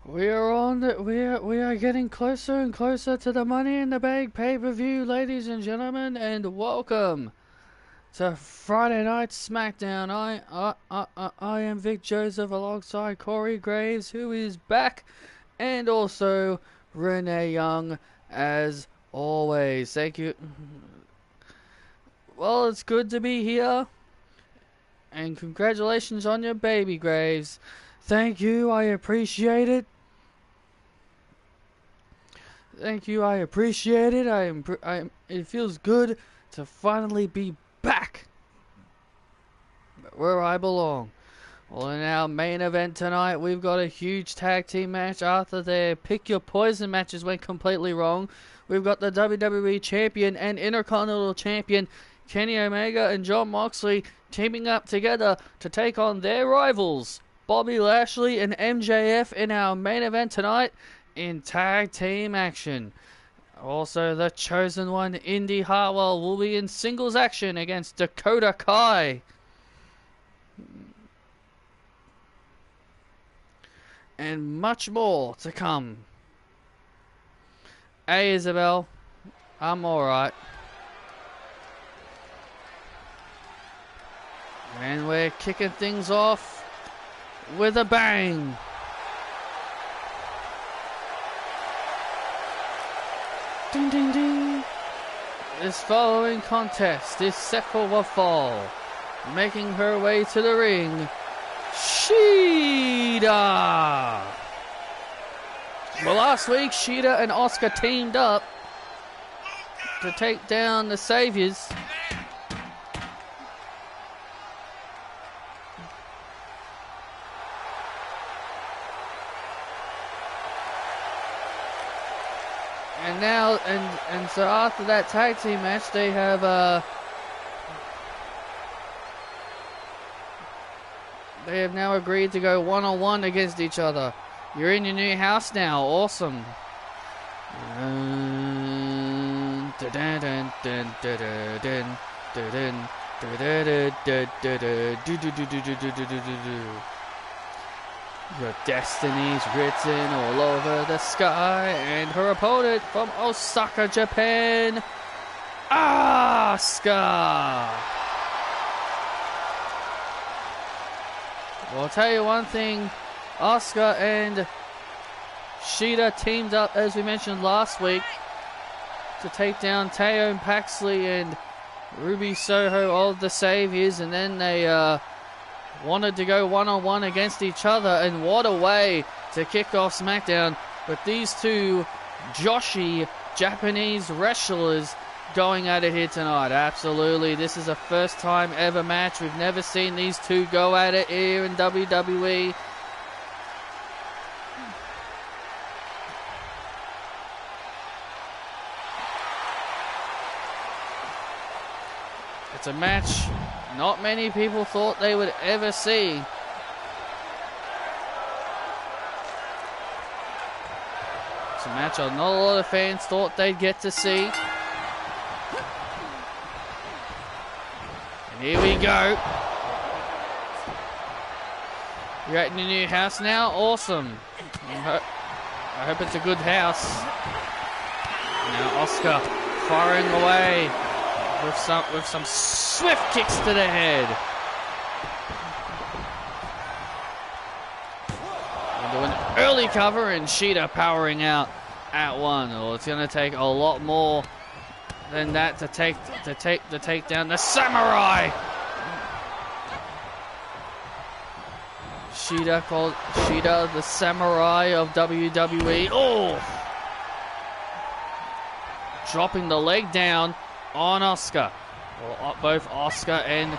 We are on the, we are getting closer and closer to the Money in the Bank pay-per-view, ladies and gentlemen, and welcome to Friday Night SmackDown. I am Vic Joseph alongside Corey Graves, who is back, and also Renee Young, as always. Thank you. Well, it's good to be here, and congratulations on your baby, Graves. Thank you, I appreciate it. Thank you, I appreciate it. It feels good to finally be back where I belong. Well, in our main event tonight, we've got a huge tag team match after their Pick Your Poison matches went completely wrong. We've got the WWE Champion and Intercontinental Champion Kenny Omega and Jon Moxley teaming up together to take on their rivals, Bobby Lashley and MJF, in our main event tonight in tag team action. Also, the Chosen One, Indy Hartwell, will be in singles action against Dakota Kai. And much more to come. Hey, Isabel, I'm alright. And we're kicking things off with a bang. Ding, ding, ding. This following contest is set for a fall. Making her way to the ring, Shida. Well, last week, Shida and Asuka teamed up to take down the Saviors. And now, and so after that tag team match, they have now agreed to go one-on-one against each other. You're in your new house now. Awesome. Your destiny's written all over the sky, and her opponent from Osaka, Japan, Asuka. Well, I'll tell you one thing, Asuka and Shida teamed up, as we mentioned last week, to take down Teo Paxley and Ruby Soho of the Saviors, and then they wanted to go one-on-one against each other, and what a way to kick off SmackDown with these two Joshi Japanese wrestlers going at it here tonight. Absolutely, this is a first time ever match. We've never seen these two go at it here in WWE. It's a match not many people thought they would ever see. It's a match not a lot of fans thought they'd get to see. And here we go. You're at your new house now? Awesome. I hope it's a good house. Now Asuka firing away with some swift kicks to the head. Into an early cover, and Shida powering out at one. Well, it's going to take a lot more than that to take down the Samurai. Shida called Shida the Samurai of WWE. Oh! Dropping the leg down on Asuka. Well, both Asuka and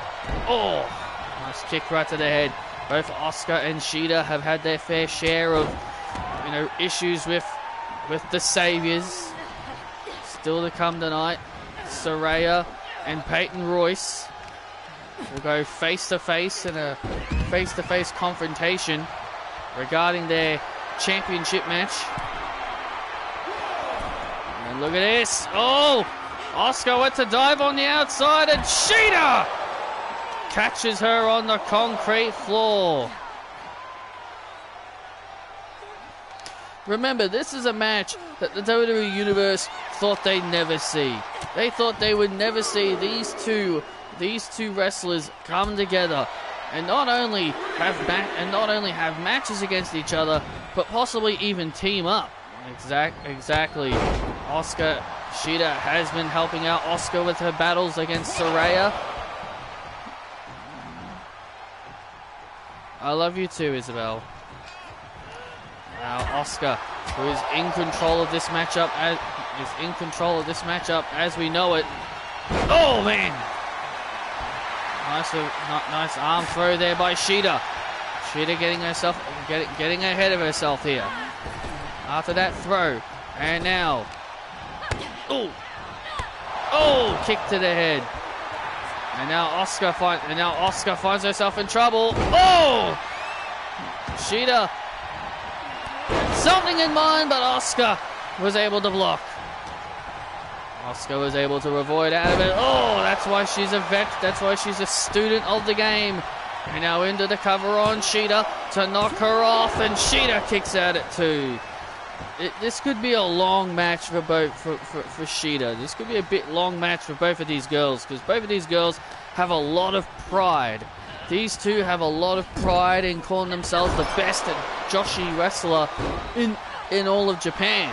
nice kick right to the head. Both Asuka and Shida have had their fair share of, issues with the Saviors. Still to come tonight, Saraya and Peyton Royce will go face to face in a face-to-face confrontation regarding their championship match. And look at this! Oh! Asuka went to dive on the outside, and Shida catches her on the concrete floor. Remember, this is a match that the WWE Universe thought they'd never see. They thought they would never see these two wrestlers come together and not only have matches against each other, but possibly even team up. Exactly. Asuka, Shida has been helping out Asuka with her battles against Saraya. I love you too, Isabel. Now Asuka, who is in control of this matchup, as we know it. Oh man! Nice arm throw there by Shida. Shida getting ahead of herself here. After that throw, and now, kick to the head. And now Asuka finds herself in trouble. Oh! Shida had something in mind, but Asuka was able to block. Asuka was able to avoid out of it. Oh, that's why she's a vet. That's why she's a student of the game. And now into the cover on Shida to knock her off, and Shida kicks out at 2. This could be a long match for Shida. This could be a bit long match for both of these girls, because both of these girls have a lot of pride. These two have a lot of pride in calling themselves the best Joshi wrestler in all of Japan.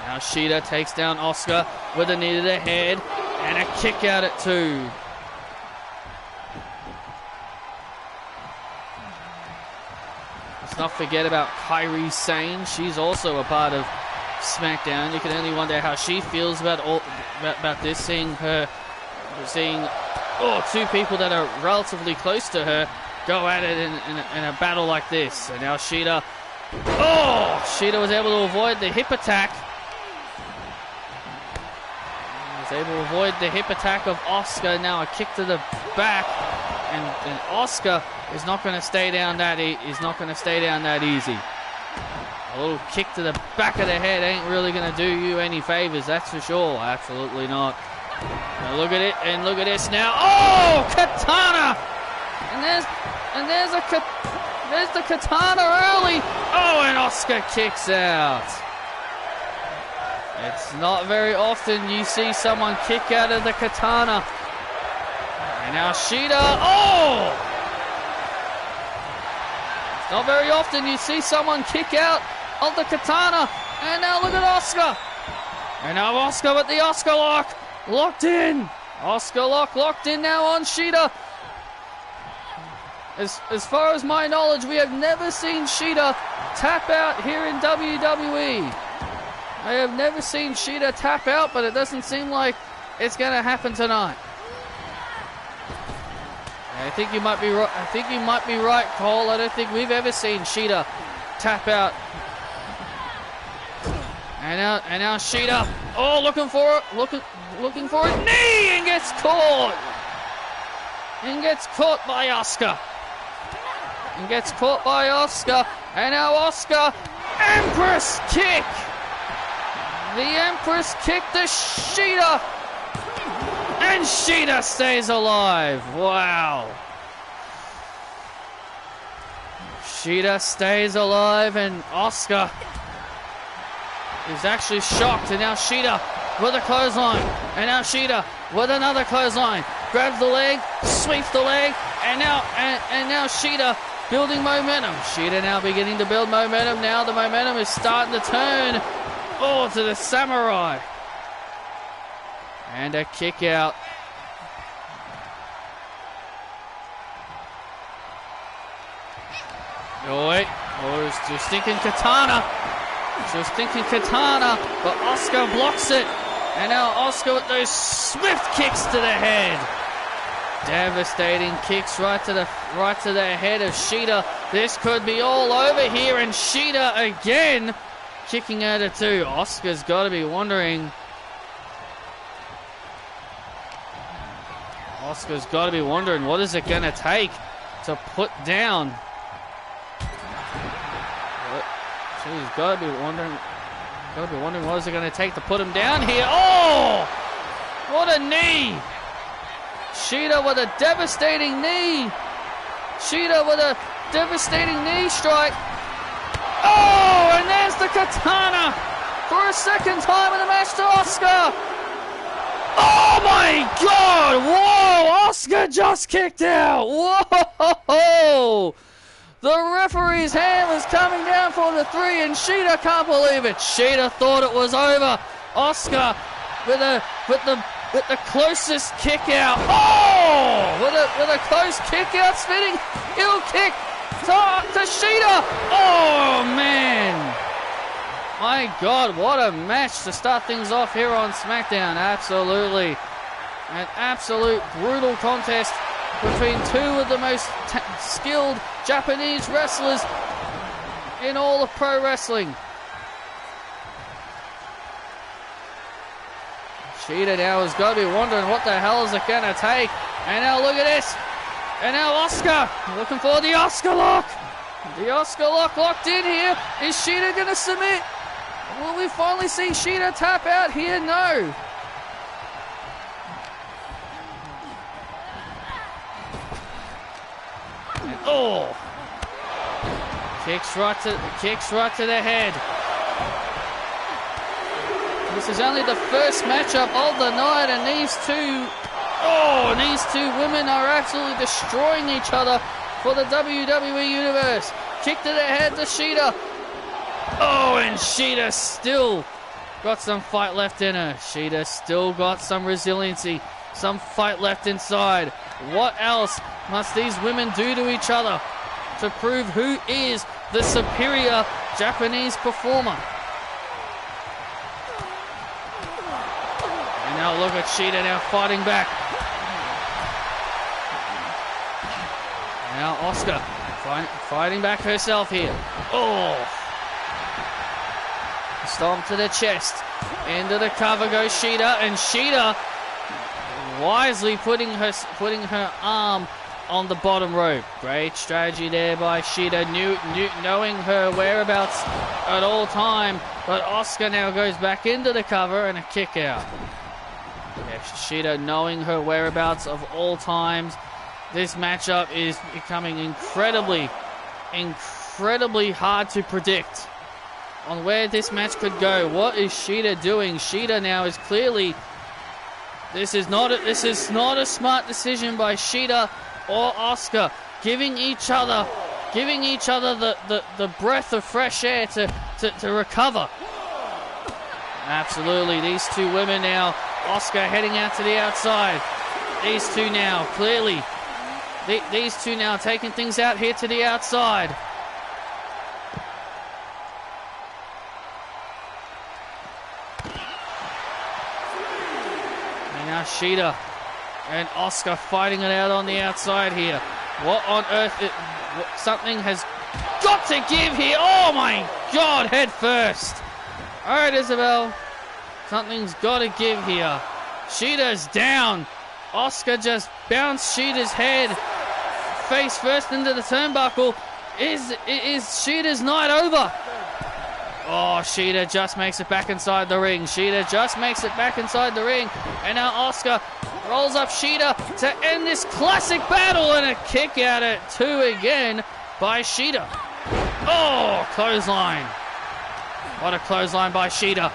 Now Shida takes down Asuka with a knee to the head and a kick out at 2. Let's not forget about Kairi Sane. She's also a part of SmackDown. You can only wonder how she feels about this, seeing two people that are relatively close to her go at it in a battle like this. And now Shida was able to avoid the hip attack. Was able to avoid the hip attack of Asuka. Now a kick to the back, and Asuka is not going to stay down that easy. A little kick to the back of the head ain't really going to do you any favors, that's for sure. Absolutely not. Now look at it, and look at this now. Oh, katana! And there's the katana early. Oh, and Asuka kicks out. It's not very often you see someone kick out of the katana. And now Shida. Oh! It's not very often you see someone kick out of the katana. And now look at Asuka. And now Asuka with the Asuka lock. Locked in. Asuka locked in now on Shida. As far as my knowledge, we have never seen Shida tap out here in WWE. I have never seen Shida tap out, but it doesn't seem like it's going to happen tonight. I think you might be right, Cole. I don't think we've ever seen Shida tap out. And now Shida, looking for a knee, and gets caught. And gets caught by Asuka. And now Asuka, Empress kick. The Empress kick to Shida. And Shida stays alive. Wow. Shida stays alive, and Asuka is actually shocked. And now Shida with a clothesline. And now Shida with another clothesline. Grabs the leg, sweeps the leg, and now Shida building momentum. Shida now beginning to build momentum. Now the momentum is starting to turn. To the samurai. And a kick out. She was thinking katana. But Asuka blocks it. And now Asuka with those swift kicks to the head. Devastating kicks right to the head of Shida. This could be all over here, and Shida again kicking out at 2. Asuka's got to be wondering. What is it going to take to put down. She's got to be wondering. What is it going to take to put him down here. Oh! What a knee! Shida with a devastating knee. Shida with a devastating knee strike. Oh, and there's the katana for a second time in the match to Asuka. Oh my God! Whoa! Asuka just kicked out. Whoa! The referee's hand was coming down for the 3, and Shida can't believe it. Shida thought it was over. Asuka with the closest kick out. Oh! With a close kick out, spinning heel kick to Shida. Oh man! My God, what a match to start things off here on SmackDown. Absolutely, an absolute brutal contest between two of the most skilled Japanese wrestlers in all of pro wrestling. Shida now has got to be wondering what the hell is it going to take. And now look at this. And now Asuka looking for the Asuka lock. The Asuka lock locked in here. Is Shida going to submit? Will we finally see Shida tap out here? No. Oh! Kicks right to the head. This is only the first matchup of the night, and these two women are absolutely destroying each other for the WWE Universe. Kick to the head to Shida. Oh, and Shida still got some fight left in her. Shida still got some resiliency, some fight left inside. What else must these women do to each other to prove who is the superior Japanese performer? And now look at Shida now fighting back. Now Asuka fighting back herself here. Oh! Stomp to the chest. Into the cover goes Shida, and Shida wisely putting her arm on the bottom rope. Great strategy there by Shida, knowing her whereabouts at all time. But Asuka now goes back into the cover and a kick out. Yeah, Shida knowing her whereabouts of all times. This matchup is becoming incredibly hard to predict on where this match could go. What is Shida doing? Shida now is clearly... This is not a smart decision by Shida or Asuka, giving each other the breath of fresh air to recover. Absolutely, these two women now. Asuka heading out to the outside. These two now clearly. These two now taking things out here to the outside. Now Shida and Asuka fighting it out on the outside here. What on earth? Something has got to give here. Oh my God, head first. All right, Isabel. Something's got to give here. Shida's down. Asuka just bounced Shida's head face first into the turnbuckle. Is Shida's night over? Oh, Shida just makes it back inside the ring. Shida just makes it back inside the ring. And now Asuka rolls up Shida to end this classic battle, and a kick out at 2 again by Shida. Oh, clothesline. What a clothesline by Shida.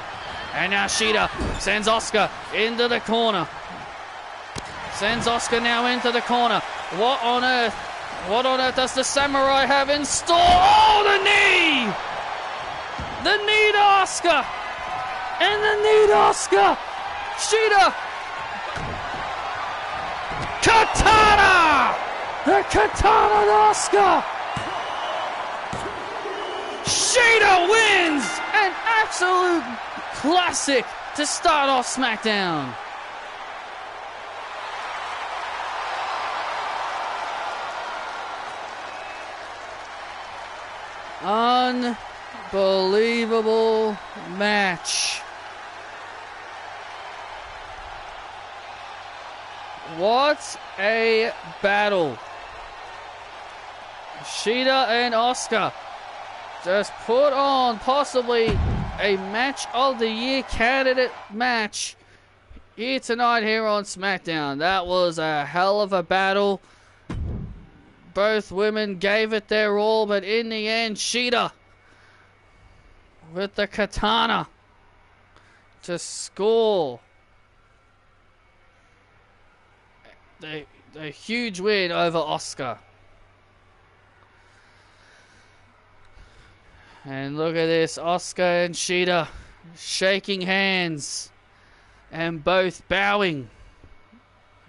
And now Shida sends Asuka into the corner. Sends Asuka now into the corner. What on earth does the Samurai have in store? Oh, the knee! The knee to Asuka! And the knee to Asuka! Shida! Katana! The katana to Asuka! Shida wins! An absolute classic to start off SmackDown. Unbelievable match. What a battle. Shida and Asuka just put on possibly a match of the year candidate match here tonight here on SmackDown. That was a hell of a battle. Both women gave it their all, but in the end, Shida with the katana to score the huge win over Asuka. And look at this, Asuka and Shida shaking hands and both bowing.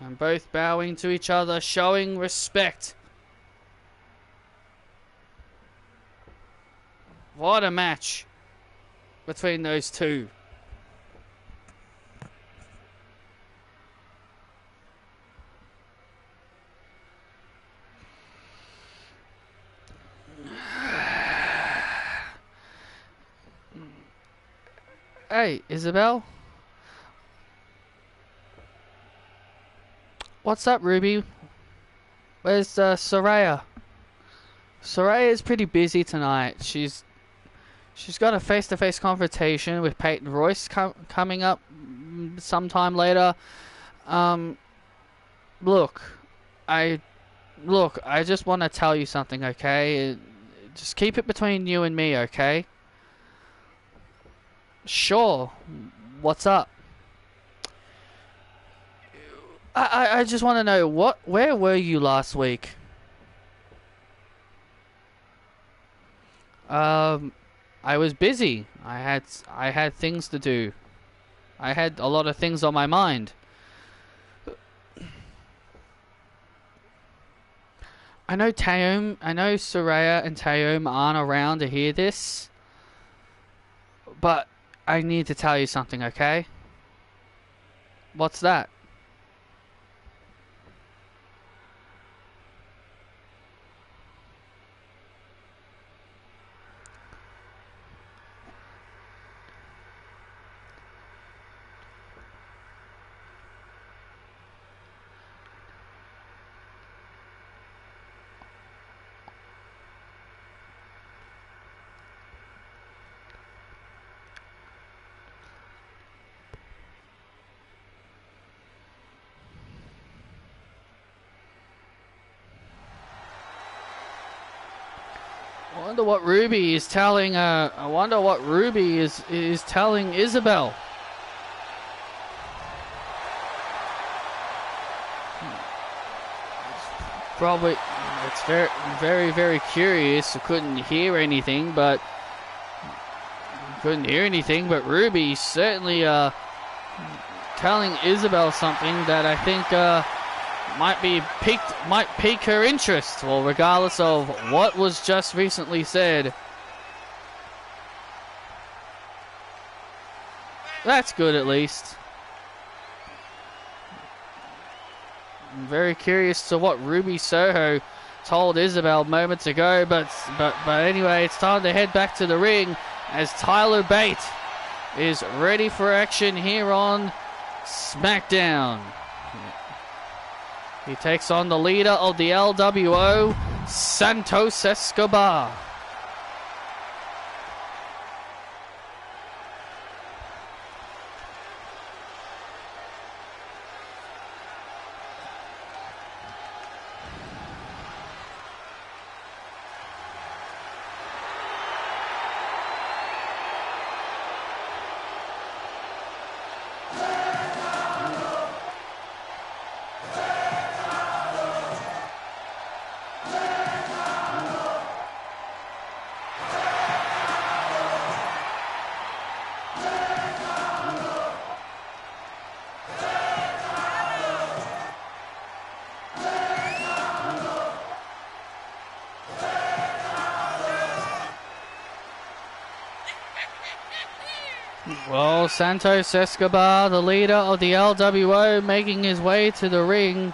And both bowing to each other, showing respect. What a match between those two. Hey, Isabel? What's up, Ruby? Where's Saraya? Saraya is pretty busy tonight. She's got a face-to-face confrontation with Peyton Royce coming up sometime later. Look, I just want to tell you something, okay? Just keep it between you and me, okay? Sure. What's up? I just want to know where were you last week? I was busy. I had things to do. I had a lot of things on my mind. I know Saraya and Taeyong aren't around to hear this, but I need to tell you something, okay? What's that? I wonder what Ruby is telling. I wonder what Ruby is telling Isabel. Probably, it's very curious. I couldn't hear anything, but Ruby certainly telling Isabel something that I think might pique her interest. Well, regardless of what was just recently said. That's good, at least. I'm very curious to what Ruby Soho told Isabel moments ago, but anyway, it's time to head back to the ring as Tyler Bate is ready for action here on SmackDown. He takes on the leader of the LWO, Santos Escobar. Well, Santos Escobar, the leader of the LWO, making his way to the ring.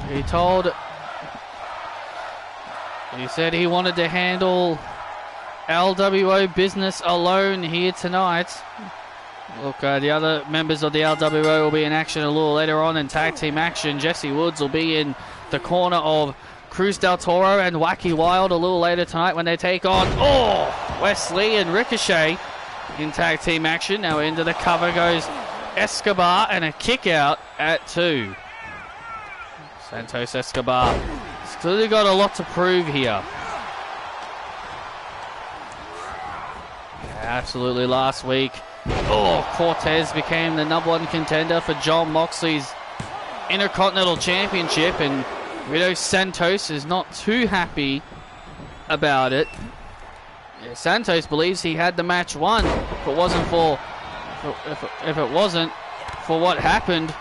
He said he wanted to handle LWO business alone here tonight. Look, the other members of the LWO will be in action a little later on in tag team action. Jesse Woods will be in the corner of Cruz del Toro and Wacky Wild a little later tonight when they take on Wesley and Ricochet in tag team action. Now into the cover goes Escobar and a kick out at 2. Santos Escobar Still got a lot to prove here. Absolutely last week. Oh, Cortez became the #1 contender for John Moxley's Intercontinental Championship, and Rito Santos is not too happy about it. Yeah, Santos believes he had the match won. If it wasn't for what happened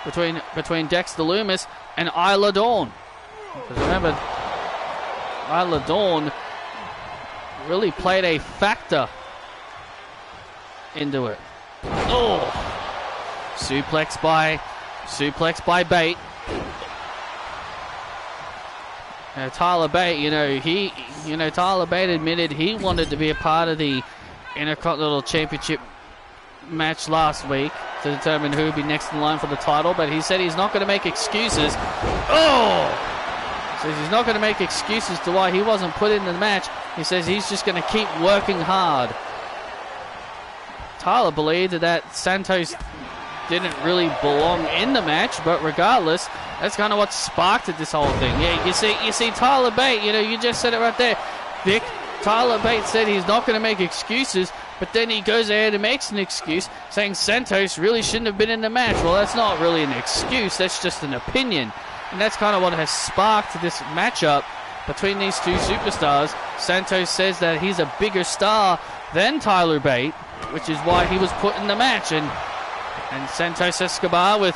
between Dexter Lumis and Isla Dawn. Because remember, Isla Dawn really played a factor into it. Oh, suplex by Bate. Tyler Bate, Tyler Bate admitted he wanted to be a part of the Intercontinental Championship match last week to determine who would be next in line for the title, but he said he's not going to make excuses. Oh! Says he's not going to make excuses to why he wasn't put in the match. He says he's just going to keep working hard. Tyler believed that Santos didn't really belong in the match, but regardless, that's kind of what sparked it, this whole thing. Yeah, you see Tyler Bate, you just said it right there, Vic. Tyler Bate said he's not going to make excuses, but then he goes ahead and makes an excuse saying Santos really shouldn't have been in the match. Well, that's not really an excuse, that's just an opinion. And that's kind of what has sparked this matchup between these two superstars. Santos says that he's a bigger star than Tyler Bate, which is why he was put in the match. And Santos Escobar with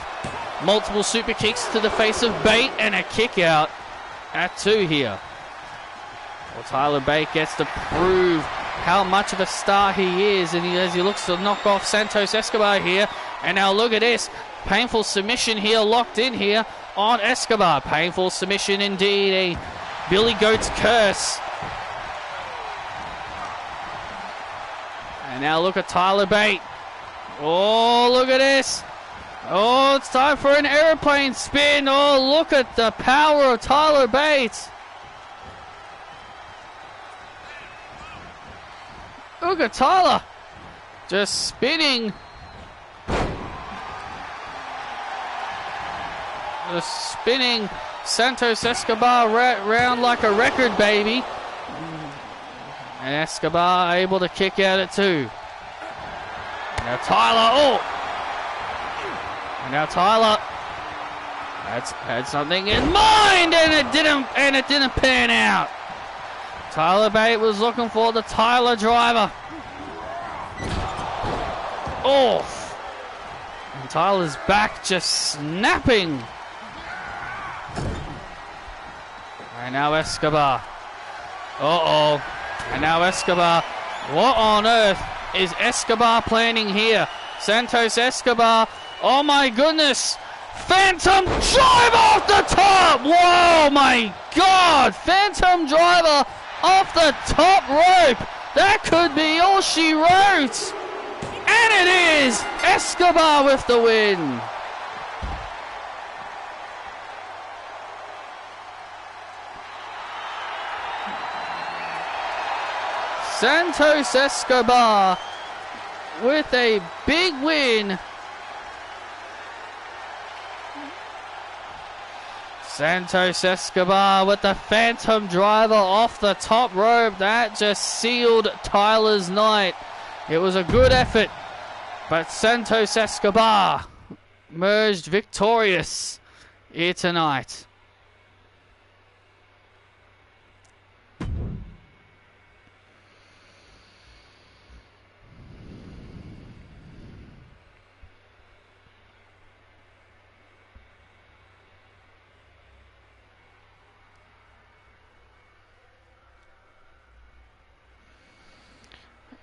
multiple super kicks to the face of Bate and a kick out at 2 here. Well, Tyler Bate gets to prove how much of a star he is, and as he looks to knock off Santos Escobar here. And now look at this. Painful submission here, locked in here on Escobar. Painful submission indeed, a Billy Goat's curse. And now look at Tyler Bate. Oh, look at this. Oh, it's time for an airplane spin. Oh, look at the power of Tyler Bate. Look at Tyler just spinning. Just spinning Santos Escobar round like a record, baby. And Escobar able to kick out at 2. Now Tyler, and now Tyler had something in mind, and it didn't pan out. Tyler Bate was looking for the Tyler driver. Off. And Tyler's back just snapping. And now Escobar. Uh-oh. And now Escobar. What on earth is Escobar planning here? Santos Escobar. Oh my goodness. Phantom driver off the top. Whoa, my God. Phantom driver off the top rope. That could be all she wrote. And it is Escobar with the win. Santos Escobar with a big win. Santos Escobar with the Phantom driver off the top rope. That just sealed Tyler's night. It was a good effort, but Santos Escobar emerged victorious here tonight.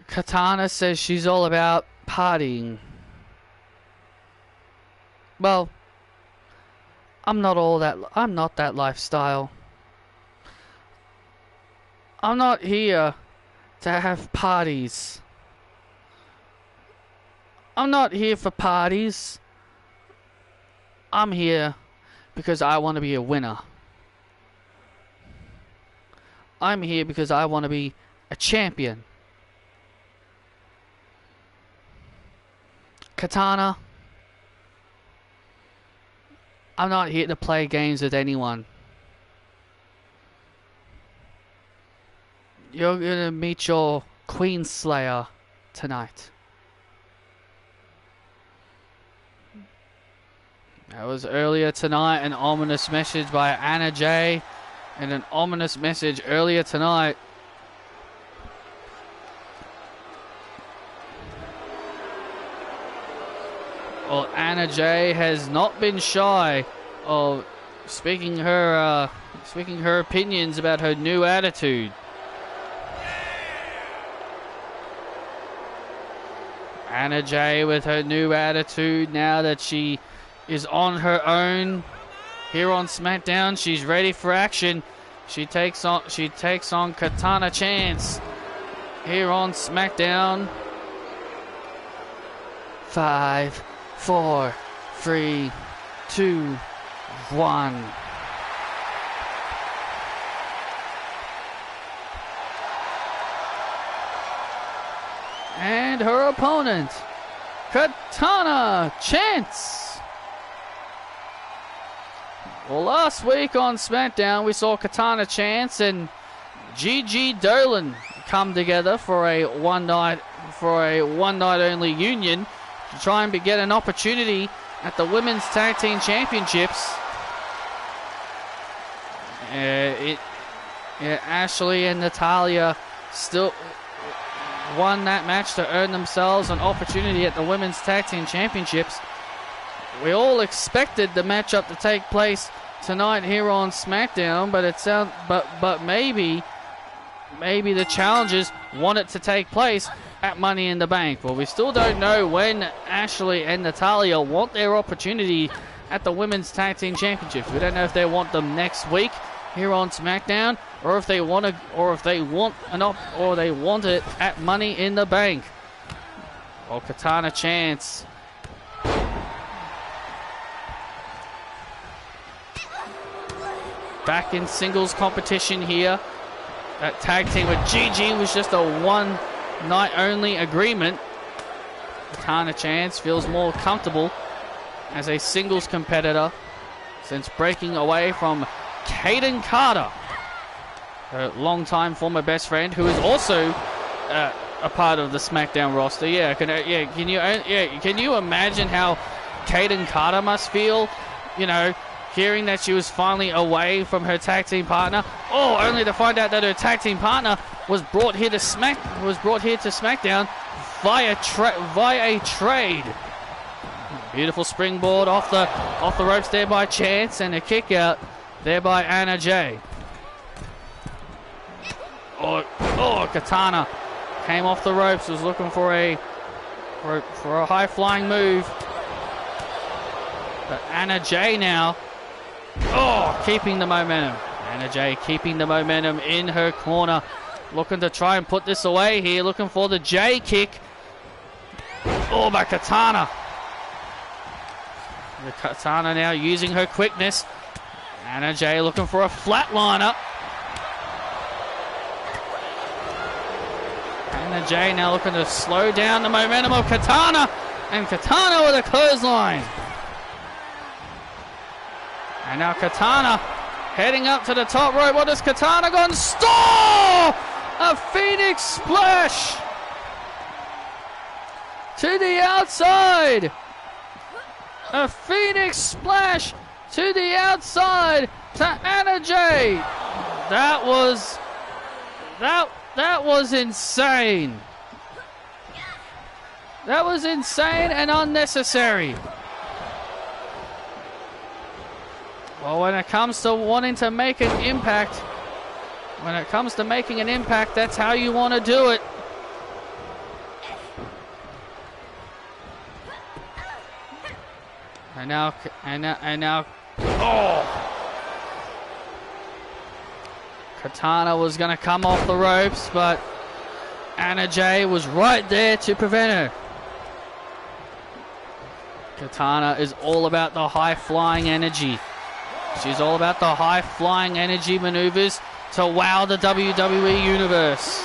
Katana says she's all about partying. Well, I'm not that lifestyle. I'm not here to have parties. I'm not here for parties. I'm here because I want to be a winner. I'm here because I want to be a champion. Katana, I'm not here to play games with anyone. You're gonna meet your Queen Slayer tonight. That was earlier tonight, an ominous message by Anna Jay, and an ominous message earlier tonight. Well, Anna Jay has not been shy of speaking her opinions about her new attitude. Anna Jay with her new attitude now that she is on her own here on SmackDown. She's ready for action. She takes on Katana Chance here on SmackDown. 5, 4, 3, 2, 1. And her opponent, Katana Chance. Well, last week on SmackDown, we saw Katana Chance and Gigi Dolan come together for a one night only union to try and get an opportunity at the Women's Tag Team Championships. Ashley and Natalya still won that match to earn themselves an opportunity at the Women's Tag Team Championships. We all expected the matchup to take place tonight here on SmackDown, but maybe the challengers want it to take place at Money in the Bank. Well, we still don't know when Ashley and Natalya want their opportunity at the Women's Tag Team Championships. We don't know if they want them next week here on SmackDown, or if they want it at Money in the Bank. Well, Katana Chance back in singles competition here. That tag team with Gigi was just a one night only agreement. Katana Chance feels more comfortable as a singles competitor since breaking away from Kaden Carter, her longtime former best friend, who is also a part of the SmackDown roster. Can you imagine how Kaden Carter must feel? You know, hearing that she was finally away from her tag team partner, only to find out that her tag team partner was brought here to SmackDown via a trade. Beautiful springboard off the ropes there by Chance, and a kick out there by Anna Jay. Katana came off the ropes, was looking for a high flying move. But Anna Jay now, keeping the momentum. Anna Jay keeping the momentum in her corner, looking to try and put this away here, looking for the J kick. By Katana. The Katana now using her quickness. Anna Jay looking for a flatliner. Anna Jay now looking to slow down the momentum of Katana. And Katana with a clothesline. And now Katana heading up to the top rope. What has Katana gone? Store! A Phoenix Splash! To the outside! A Phoenix Splash to the outside to Anna Jay. That was insane. That was insane and unnecessary. Well, when it comes to wanting to make an impact, that's how you want to do it. And now, Katana was going to come off the ropes, but Anna Jay was right there to prevent her. Katana is all about the high-flying energy. She's all about the high-flying energy maneuvers to wow the WWE Universe.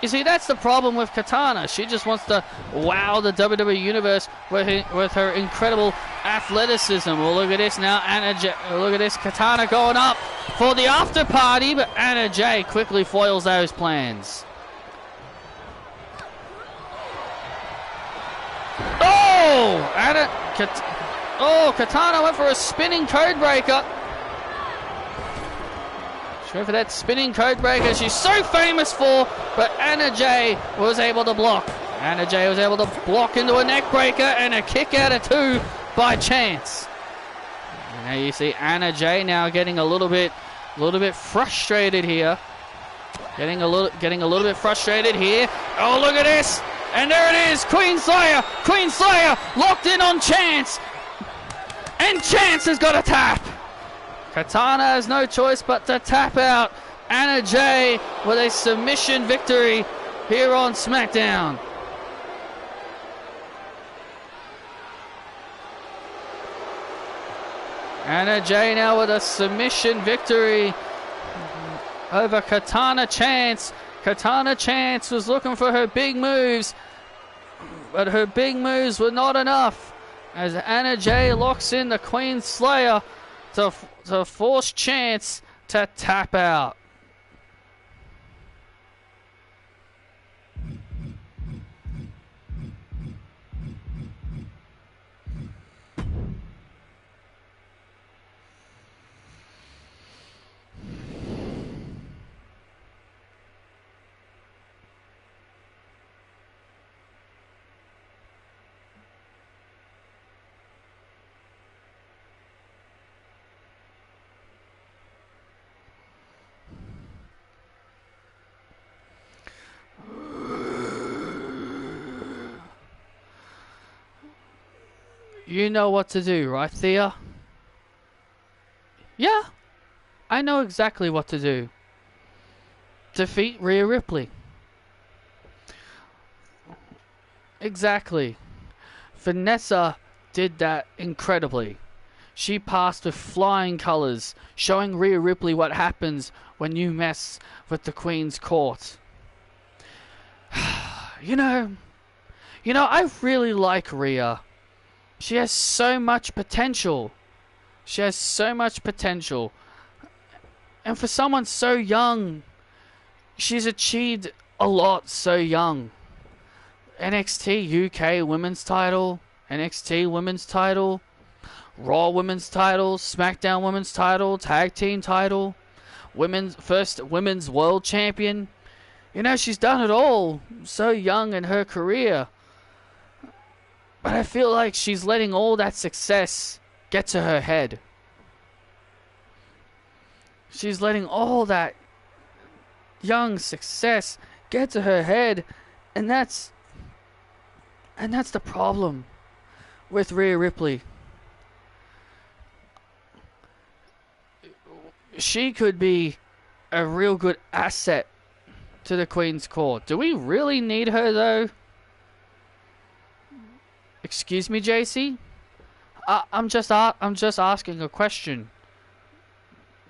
You see, that's the problem with Katana. She just wants to wow the WWE Universe with her incredible athleticism. Well, look at this now. Look at this. Katana going up for the after party, but Anna Jay quickly foils those plans. Oh, Katana went for a spinning code breaker. She went for that spinning code breaker she's so famous for, but Anna Jay was able to block. Anna Jay was able to block into a neck breaker and a kick out of 2 by chance. And now you see Anna Jay now getting a little bit frustrated here. Getting a little bit frustrated here. Oh, look at this. And there it is, Queen Slayer locked in on Chance. And Chance has got a tap. Katana has no choice but to tap out Anna Jay with a submission victory here on SmackDown. Anna Jay now with a submission victory over Katana Chance. Katana Chance was looking for her big moves, but her big moves were not enough as Anna Jay locks in the Queen Slayer to force Chance to tap out. You know what to do, right, Thea? Yeah, I know exactly what to do. Defeat Rhea Ripley. Exactly. Vanessa did that incredibly. She passed with flying colors, showing Rhea Ripley what happens when you mess with the Queen's Court. You know, I really like Rhea. She has so much potential. And for someone so young, she's achieved a lot so young. NXT UK women's title, NXT women's title, Raw women's title, SmackDown women's title, Tag Team title, first women's world champion. You know, she's done it all so young in her career. But I feel like she's letting all that success get to her head. She's letting all that young success get to her head, and that's the problem with Rhea Ripley. She could be a real good asset to the Queen's Court. Do we really need her though? Excuse me, JC? I'm just asking a question.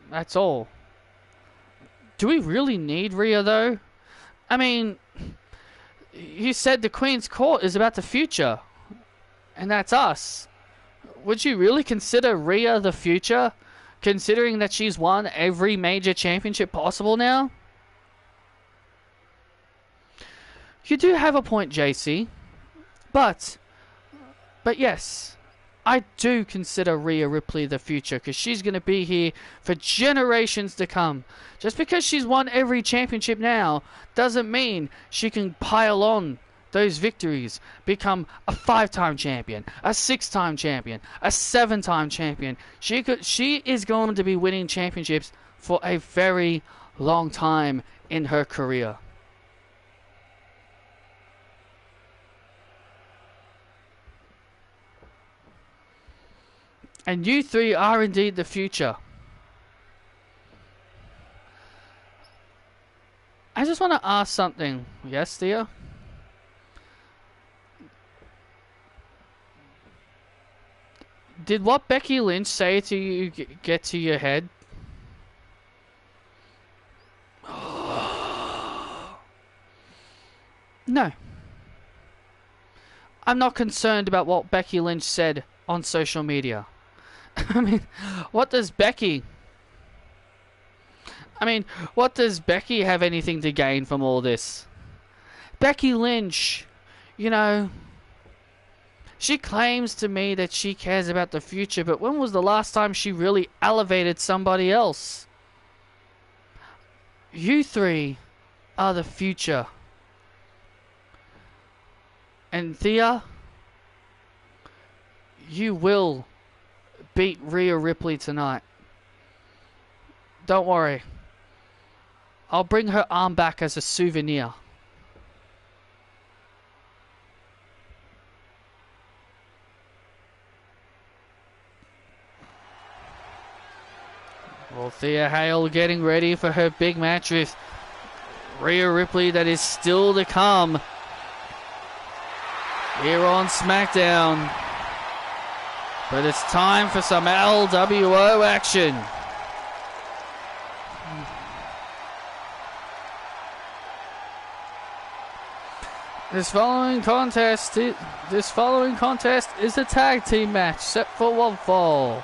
That's all. Do we really need Rhea though? I mean, you said the Queen's Court is about the future, and that's us. Would you really consider Rhea the future, considering that she's won every major championship possible now? You do have a point, JC. But yes, I do consider Rhea Ripley the future, because she's going to be here for generations to come. Just because she's won every championship now doesn't mean she can pile on those victories, become a 5-time champion, a 6-time champion, a 7-time champion. She is going to be winning championships for a very long time in her career. And you three are indeed the future. I just want to ask something. Yes, Thea? Did what Becky Lynch say to you get to your head? No. I'm not concerned about what Becky Lynch said on social media. I mean, what does Becky have anything to gain from all this? Becky Lynch, you know, she claims to me that she cares about the future, but when was the last time she really elevated somebody else? You three are the future. And Thea, you will beat Rhea Ripley tonight. Don't worry. I'll bring her arm back as a souvenir. Well, Thea Hale getting ready for her big match with Rhea Ripley that is still to come here on SmackDown. But it's time for some LWO action. This following contest is a tag team match set for one fall.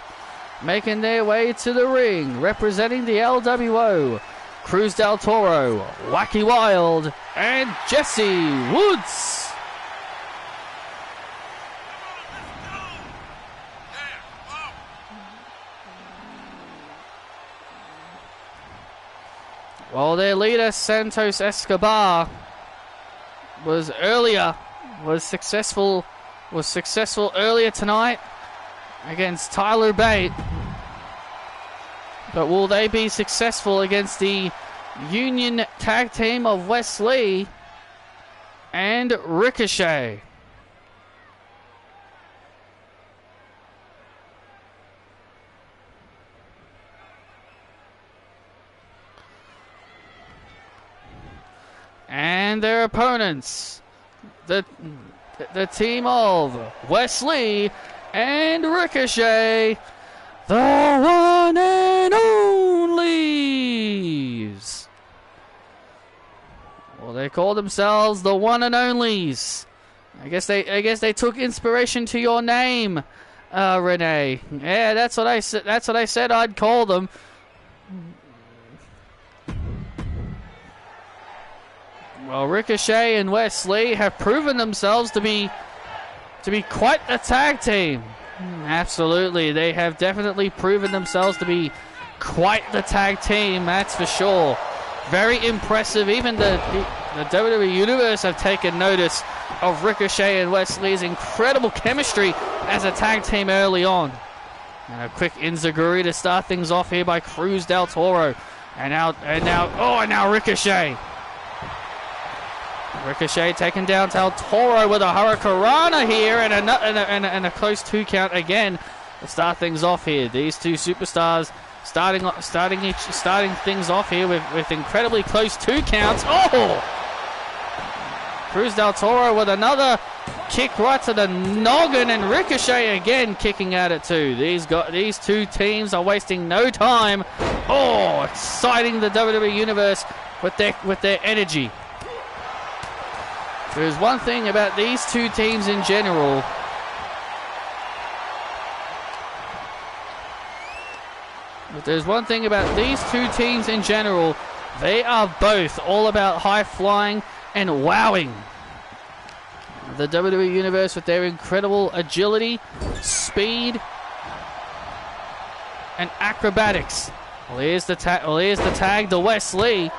Making their way to the ring, representing the LWO, Cruz del Toro, Wacky Wild, and Jesse Woods. While their leader, Santos Escobar, was successful earlier tonight against Tyler Bate. But will they be successful against the Union tag team of Wes Lee and Ricochet? And their opponents, the team of Wes Lee and Ricochet, the one and onlys. Well, they call themselves the one and onlys. I guess they took inspiration to your name, Renee. Yeah, that's what I said. That's what I said I'd call them. Well, Ricochet and Wes Lee have proven themselves to be quite the tag team. Absolutely, they have definitely proven themselves to be quite the tag team, that's for sure. Very impressive. Even the WWE Universe have taken notice of Ricochet and Wes Lee's incredible chemistry as a tag team early on. And a quick enziguri to start things off here by Cruz del Toro. And now Ricochet. Ricochet taken down Del Toro with a Hurricanrana here and a close 2 count again to start things off here. These two superstars starting things off here with incredibly close 2 counts. Oh! Cruz del Toro with another kick right to the noggin, and Ricochet again kicking at it too. These two teams are wasting no time. Oh, exciting the WWE Universe with their energy. There's one thing about these two teams in general. There's one thing about these two teams in general. They are both all about high flying and wowing. The WWE Universe with their incredible agility, speed, and acrobatics. Well, here's the tag to Wes Lee.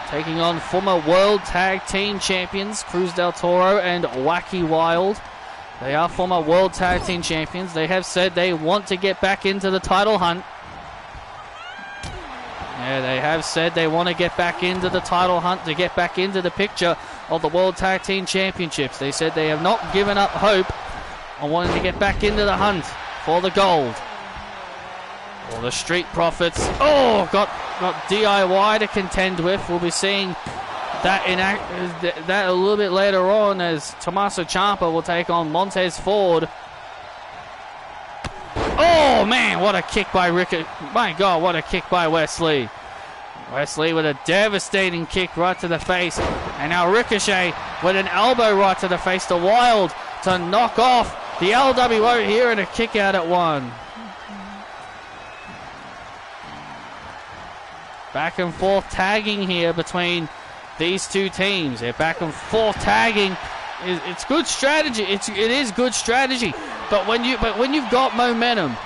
Taking on former World Tag Team Champions Cruz del Toro and Wacky Wild. They are former World Tag Team Champions. They have said they want to get back into the title hunt. Yeah, they have said they want to get back into the title hunt, to get back into the picture of the World Tag Team Championships. They said they have not given up hope on wanting to get back into the hunt for the gold. Well, the Street Profits, got DIY to contend with. We'll be seeing that a little bit later on as Tommaso Ciampa will take on Montez Ford. Oh man, what a kick by Ricky! My God, what a kick by Wes Lee. Wesley with a devastating kick right to the face. And now Ricochet with an elbow right to the face to Wild to knock off the LWO here, and a kick out at 1. Back and forth tagging here between these two teams. They're back and forth tagging. It's good strategy. It is good strategy. But when you've got momentum,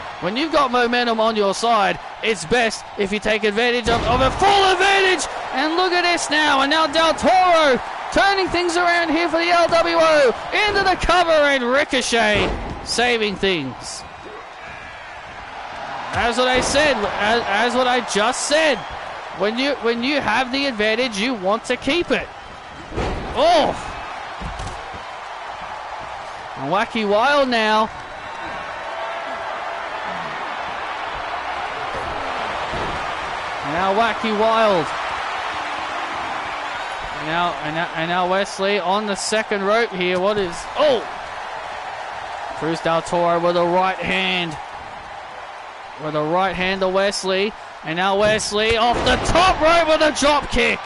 on your side, it's best if you take advantage of a full advantage. And look at this now. And now Del Toro turning things around here for the LWO. Into the cover, and Ricochet saving things. As what I said, as what I just said. When you have the advantage, you want to keep it. Oh! And Wacky Wild now. Now Wacky Wild. And now Wesley on the second rope here. What is... Oh! Cruz Del Toro with a right hand. With a right hand to Wesley. And now Wesley off the top rope with a drop kick.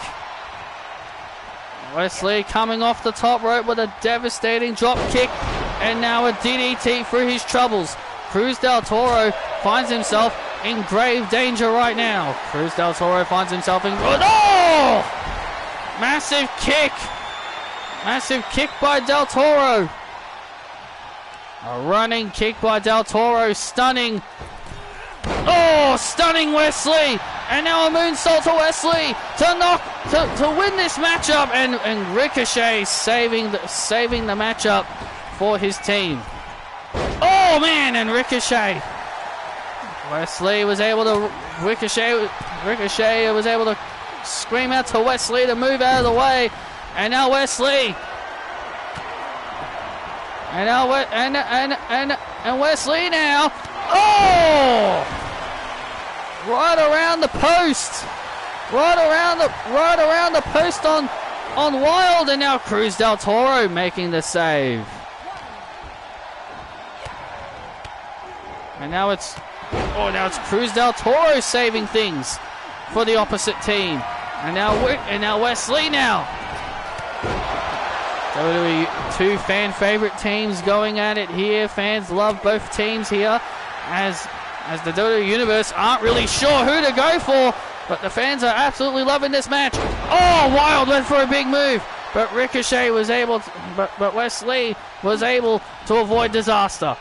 Wesley coming off the top rope with a devastating drop kick. And now a DDT through his troubles. Cruz Del Toro finds himself in grave danger right now. Cruz Del Toro finds himself in... Oh! Massive kick. Massive kick by Del Toro. A running kick by Del Toro. Stunning. Oh, stunning Wesley. And now a moonsault to Wesley to win this matchup. And Ricochet saving the matchup for his team. Oh, man, and Ricochet. Wesley was able to... Ricochet was able to scream out to Wesley to move out of the way. And now Wesley. And now and Wesley now. Oh! Right around the post. Right around the post on Wild, and now Cruz Del Toro making the save. And now it's Cruz Del Toro saving things for the opposite team. And now Wesley now. WWE, two fan favorite teams going at it here. Fans love both teams here, as the WWE Universe aren't really sure who to go for, but the fans are absolutely loving this match. Oh, Wild went for a big move, but Ricochet was able to, but Wesley was able to avoid disaster.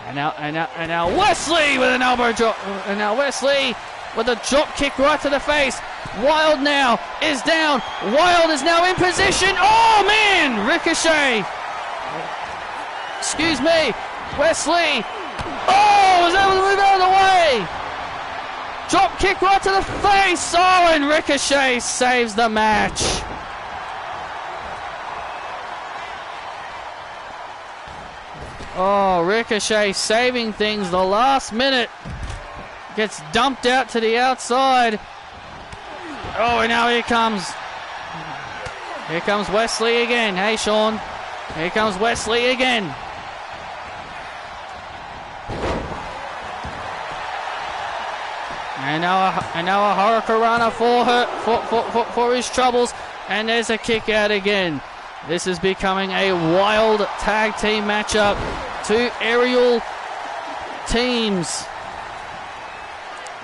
And now Wesley with an elbow drop. And now Wesley with a drop kick right to the face. Wild now is down. Wild is now in position. Oh, man! Ricochet. Excuse me. Wesley. Oh, was able to move out of the way. Drop kick right to the face. Oh, and Ricochet saves the match. Oh, Ricochet saving things the last minute. Gets dumped out to the outside. Oh, and now here comes Wesley again. Hey, Sean. Here comes Wesley again. And now a Hurricanrana for his troubles. And there's a kick out again. This is becoming a wild tag team matchup. Two aerial teams.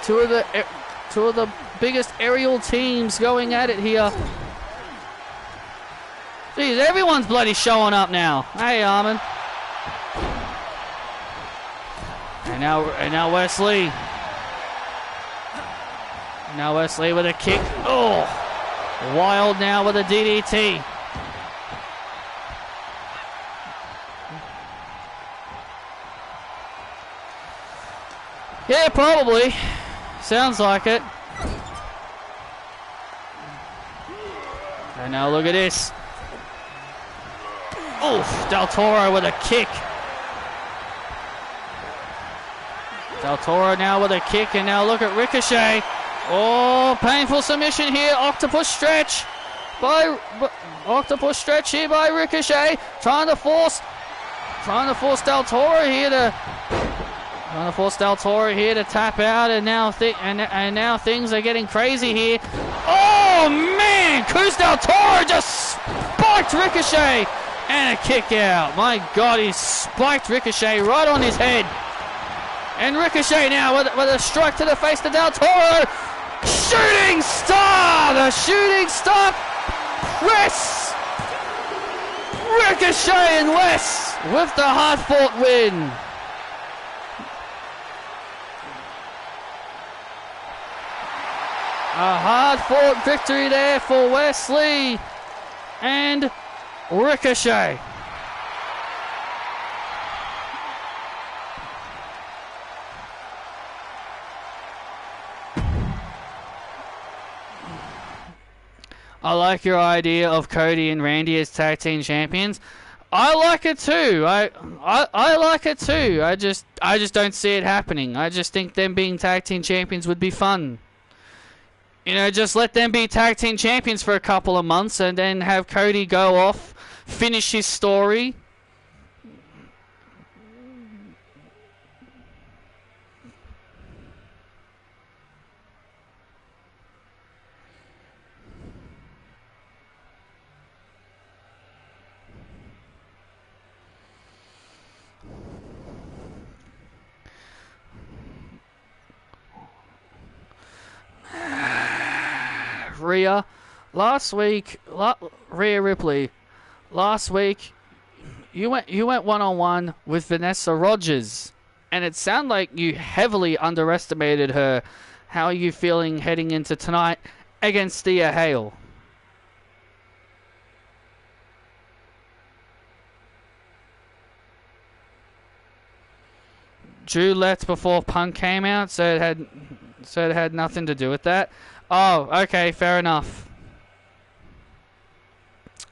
Two of the biggest aerial teams going at it here. Jeez, everyone's bloody showing up now. Hey, Armin. And now Wesley. Now Wesley with a kick. Oh, Wild now with a DDT. Yeah, probably. Sounds like it. And now look at this. Oof, Del Toro with a kick. Del Toro now with a kick, and now look at Ricochet. Oh, painful submission here. Octopus stretch here by Ricochet. Trying to force Del Toro here Gonna force Del Toro here to tap out, and now now things are getting crazy here. Oh man, Cruz Del Toro just spiked Ricochet and a kick out. My God, he spiked Ricochet right on his head. And Ricochet now with a strike to the face to Del Toro. Shooting star, the shooting star press. Ricochet and Wes with the hard-fought win. A hard-fought victory there for Wesley and Ricochet. I like your idea of Cody and Randy as tag team champions. I like it too. I like it too. I just don't see it happening. I just think them being tag team champions would be fun. You know, just let them be tag team champions for a couple of months and then have Cody go off, finish his story. Rhea Ripley, last week you went one-on-one with Vanessa Rogers, and it sounded like you heavily underestimated her. How are you feeling heading into tonight against Thea Hale? Drew left before Punk came out, so it had nothing to do with that. Oh, okay, fair enough.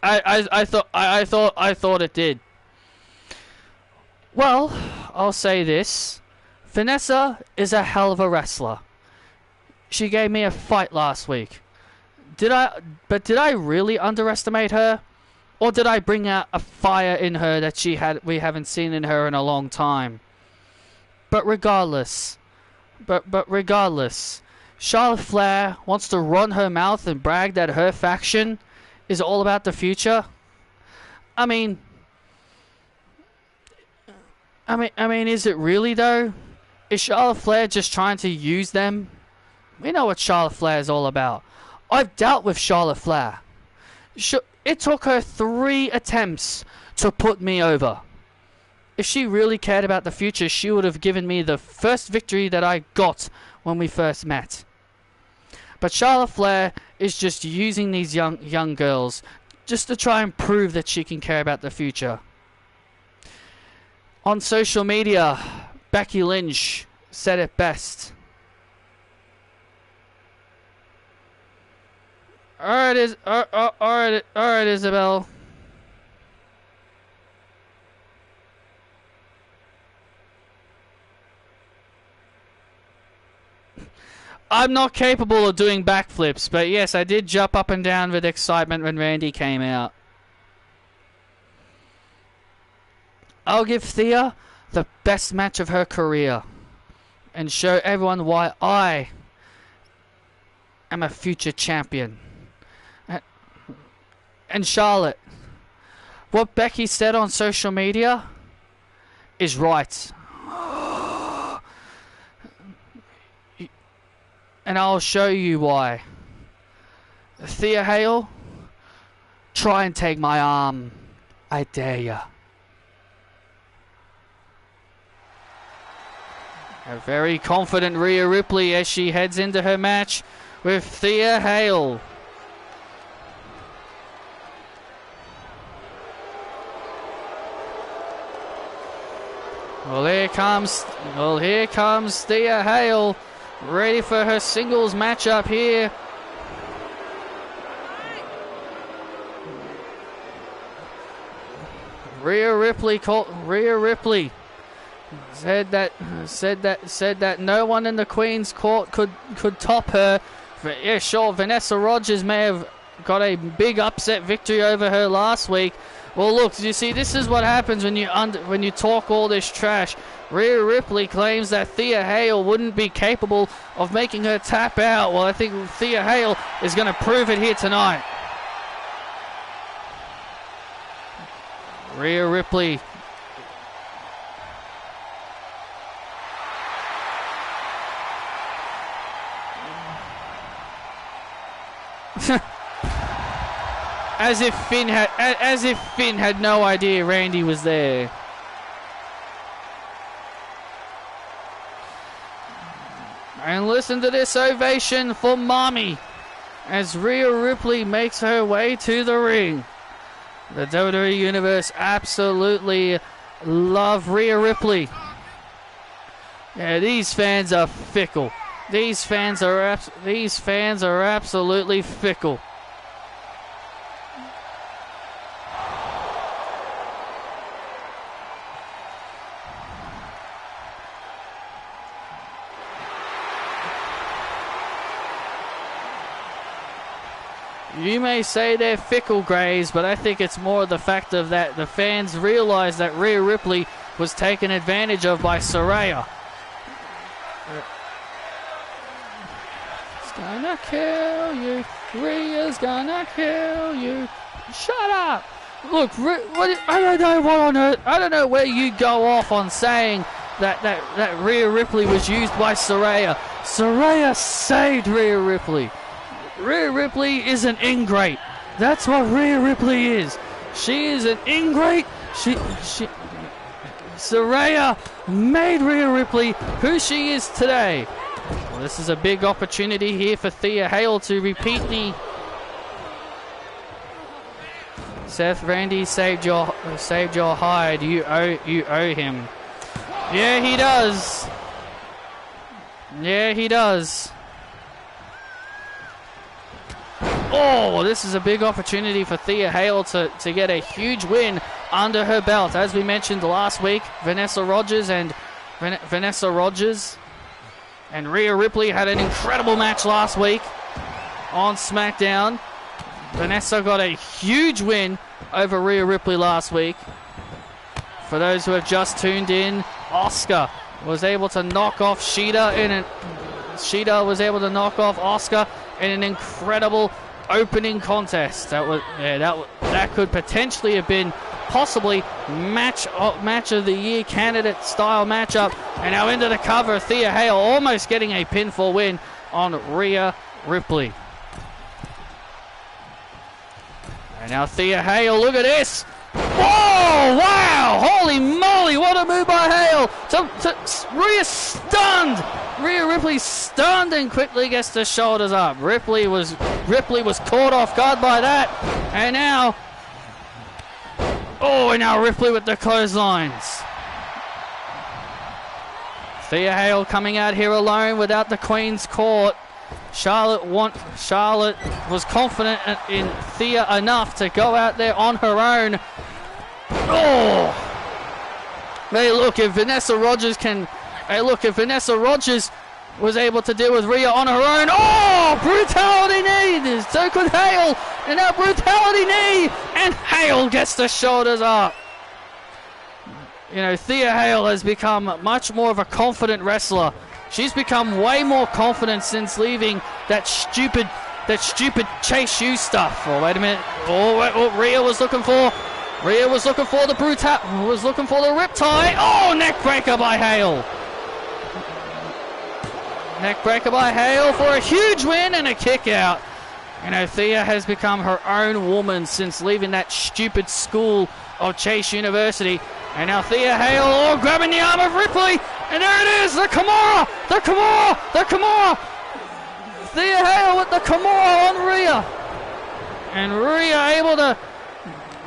I thought it did. Well, I'll say this. Vanessa is a hell of a wrestler. She gave me a fight last week. Did I really underestimate her? Or did I bring out a fire in her that we haven't seen in her in a long time? But regardless, Charlotte Flair wants to run her mouth and brag that her faction is all about the future. I mean, is it really though? Is Charlotte Flair just trying to use them? We know what Charlotte Flair is all about. I've dealt with Charlotte Flair. It took her 3 attempts to put me over. If she really cared about the future, she would have given me the first victory that I got when we first met. But Charlotte Flair is just using these young girls just to try and prove that she can care about the future. On social media, Becky Lynch said it best. Alright, Isabel. I'm not capable of doing backflips, but yes, I did jump up and down with excitement when Randy came out. I'll give Thea the best match of her career and show everyone why I am a future champion. And Charlotte, what Becky said on social media is right. And I'll show you why. Thea Hale, try and take my arm. I dare ya. A very confident Rhea Ripley as she heads into her match with Thea Hale. Well, here comes Thea Hale, ready for her singles matchup here. Rhea Ripley said that no one in the Queen's Court could top her. But yeah, sure, Vanessa Rogers may have got a big upset victory over her last week, Well, look, you see, this is what happens when you talk all this trash. Rhea Ripley claims that Thea Hale wouldn't be capable of making her tap out. Well, I think Thea Hale is going to prove it here tonight. Rhea Ripley. As if Finn had no idea Randy was there. And listen to this ovation for Mommy as Rhea Ripley makes her way to the ring. The WWE Universe absolutely love Rhea Ripley. Yeah, these fans are fickle. These fans are absolutely fickle. You may say they're fickle, Grays, but I think it's more the fact of that the fans realized that Rhea Ripley was taken advantage of by Saraya. It's gonna kill you. Rhea's gonna kill you. Shut up. Look, I don't know where you go off on saying that Rhea Ripley was used by Saraya. Saraya saved Rhea Ripley. Rhea Ripley is an ingrate. That's what Rhea Ripley is. She is an ingrate. Saraya made Rhea Ripley who she is today. Well, this is a big opportunity here for Thea Hale to repeat the Seth, Randy saved your hide. You owe him. Yeah, he does. Yeah, he does. Oh, this is a big opportunity for Thea Hale to get a huge win under her belt. As we mentioned last week, Vanessa Rogers and Rhea Ripley had an incredible match last week on SmackDown. Vanessa got a huge win over Rhea Ripley last week. For those who have just tuned in, Asuka was able to knock off Shida in an incredible opening contest. That could potentially have been possibly match of the year candidate style matchup. And now into the cover, Thea Hale almost getting a pinfall win on Rhea Ripley. And now Thea Hale, look at this. Whoa, wow, holy moly, what a move by Hale. Rhea stunned. Rhea Ripley stunned and quickly gets the shoulders up. Ripley was caught off guard by that. And now Ripley with the clotheslines. Thea Hale coming out here alone without the Queen's Court. Charlotte was confident in Thea enough to go out there on her own. Oh! Hey, look, if Vanessa Rogers was able to deal with Rhea on her own. Oh! Brutality knee! So could Hale! And now brutality knee! And Hale gets the shoulders up. You know, Thea Hale has become much more of a confident wrestler. She's become way more confident since leaving that stupid Chase U stuff. Oh, wait a minute. Rhea was looking for the riptide. Oh, neck breaker by Hale. Neck breaker by Hale for a huge win and a kick out. You know, Thea has become her own woman since leaving that stupid school of Chase University. And now Thea Hale grabbing the arm of Ripley. And there it is, the Kimura! Thea Hale with the Kimura on Rhea. And Rhea able to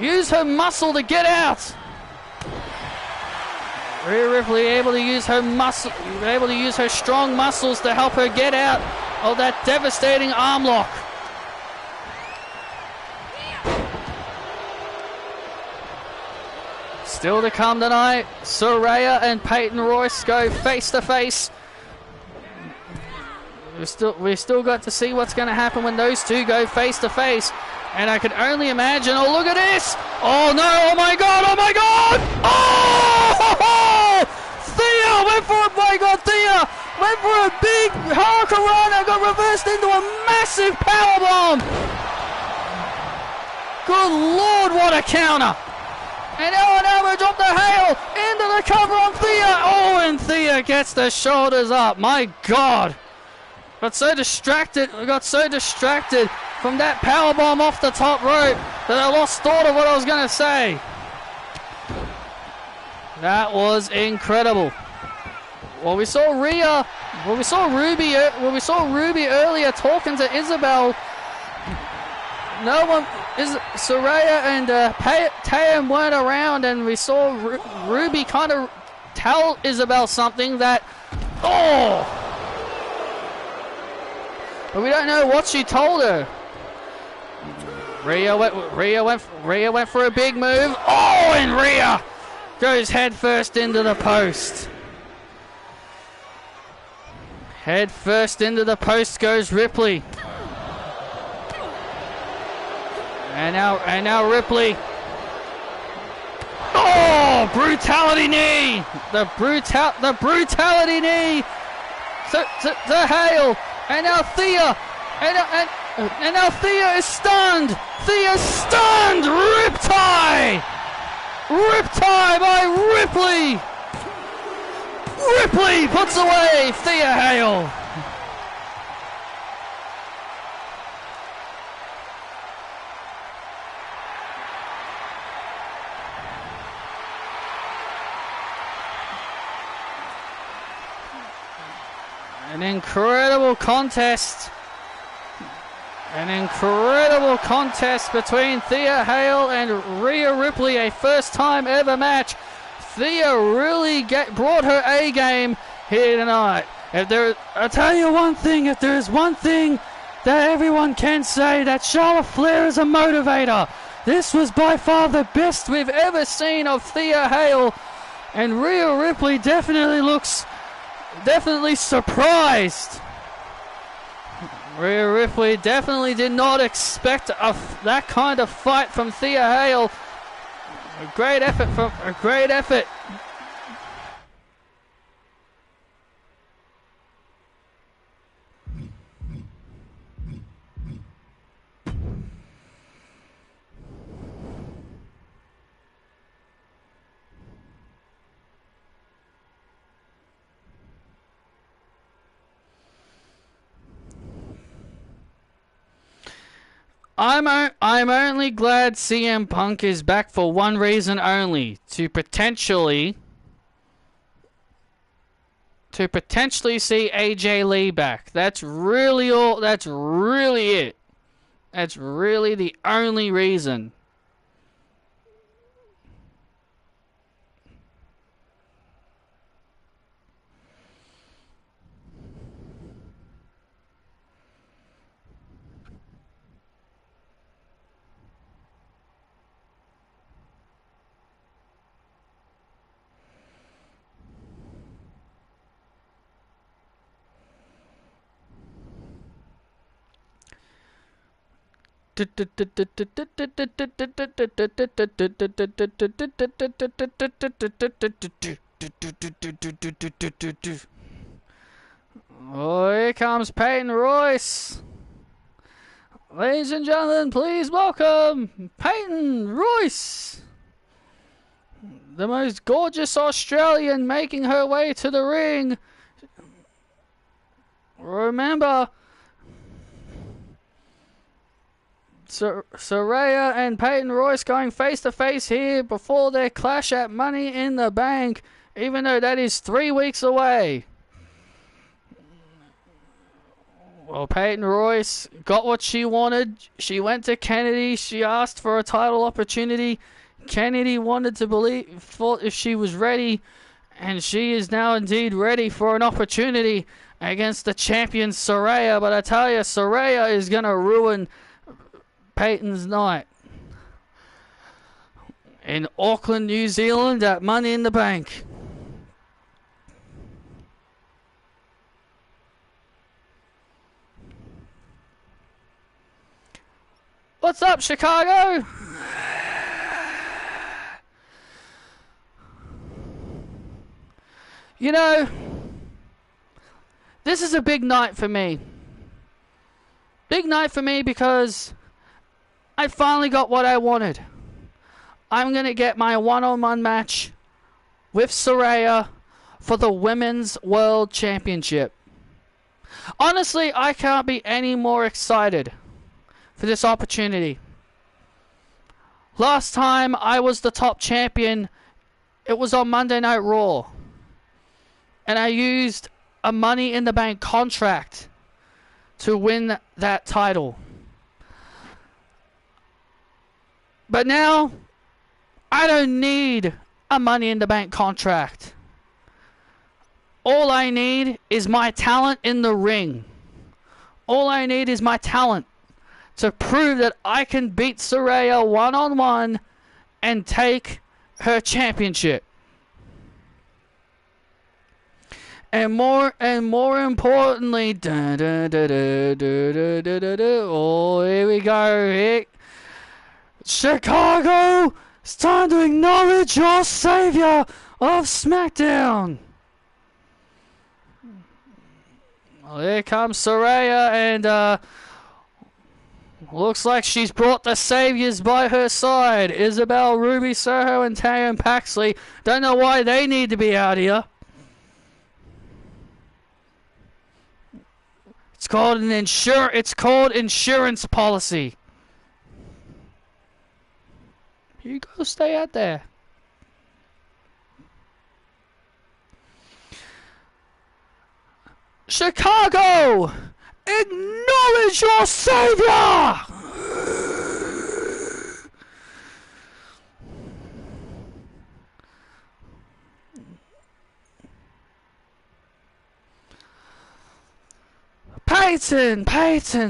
use her muscle to get out. Rhea Ripley able to use her strong muscles to help her get out of that devastating arm lock. Still to come tonight, Saraya and Peyton Royce go face to face. We've still got to see what's going to happen when those two go face to face. And I could only imagine, oh, look at this! Oh, no, oh my God, oh my God! Oh! Thea went for it, my God, Thea went for a big Hurricanrana, got reversed into a massive powerbomb! Good Lord, what a counter! And Ellen dropped the hail into the cover on Thea! Oh, and Thea gets the shoulders up, my God! Got so distracted from that powerbomb off the top rope that I lost thought of what I was going to say. That was incredible. Well, we saw Ruby earlier talking to Isabel. No one, Saraya and Tatum weren't around, and we saw Ruby kind of tell Isabel something that, oh, but we don't know what she told her. Rhea went for a big move. Oh, and Rhea goes head first into the post. Head first into the post goes Ripley. And now Ripley. Oh, brutality knee. The brutality knee to Hale. And now Thea. And now Thea is stunned. Thea's stunned. Riptide. Riptide by Ripley. Ripley puts away Thea Hale. An incredible contest. An incredible contest between Thea Hale and Rhea Ripley. A first time ever match. Thea really brought her A game here tonight. I'll tell you one thing, if there is one thing that everyone can say, that Charlotte Flair is a motivator. This was by far the best we've ever seen of Thea Hale. And Rhea Ripley definitely surprised. Rhea Ripley definitely did not expect that kind of fight from Thea Hale. A great effort. I'm only glad CM Punk is back for one reason only, to potentially see AJ Lee back. That's really all. That's really it. That's really the only reason. Oh, here comes Peyton Royce. Ladies and gentlemen, please welcome Peyton Royce. The most gorgeous Australian making her way to the ring. Remember, Saraya and Peyton Royce going face to face here before their clash at Money in the Bank, even though that is 3 weeks away. Well, Peyton Royce got what she wanted. She went to Kennedy. She asked for a title opportunity. Kennedy thought if she was ready, and she is now indeed ready for an opportunity against the champion Saraya. But I tell you, Saraya is going to ruin Peyton's night in Auckland, New Zealand at Money in the Bank. What's up, Chicago? You know, this is a big night for me. Big night for me because I finally got what I wanted. I'm going to get my one-on-one match with Saraya for the Women's World Championship. Honestly, I can't be any more excited for this opportunity. Last time I was the top champion, it was on Monday Night Raw. And I used a Money in the Bank contract to win that title. But now, I don't need a Money in the Bank contract. All I need is my talent in the ring. All I need is my talent to prove that I can beat Saraya one-on-one and take her championship. And more importantly, oh, here we go. Chicago, it's time to acknowledge your savior of SmackDown. Well, here comes Saraya, and looks like she's brought the saviors by her side. Isabel, Ruby Soho, and Tayon Paxley. Don't know why they need to be out here. It's called insurance policy. You go stay out there. Chicago! Acknowledge your savior!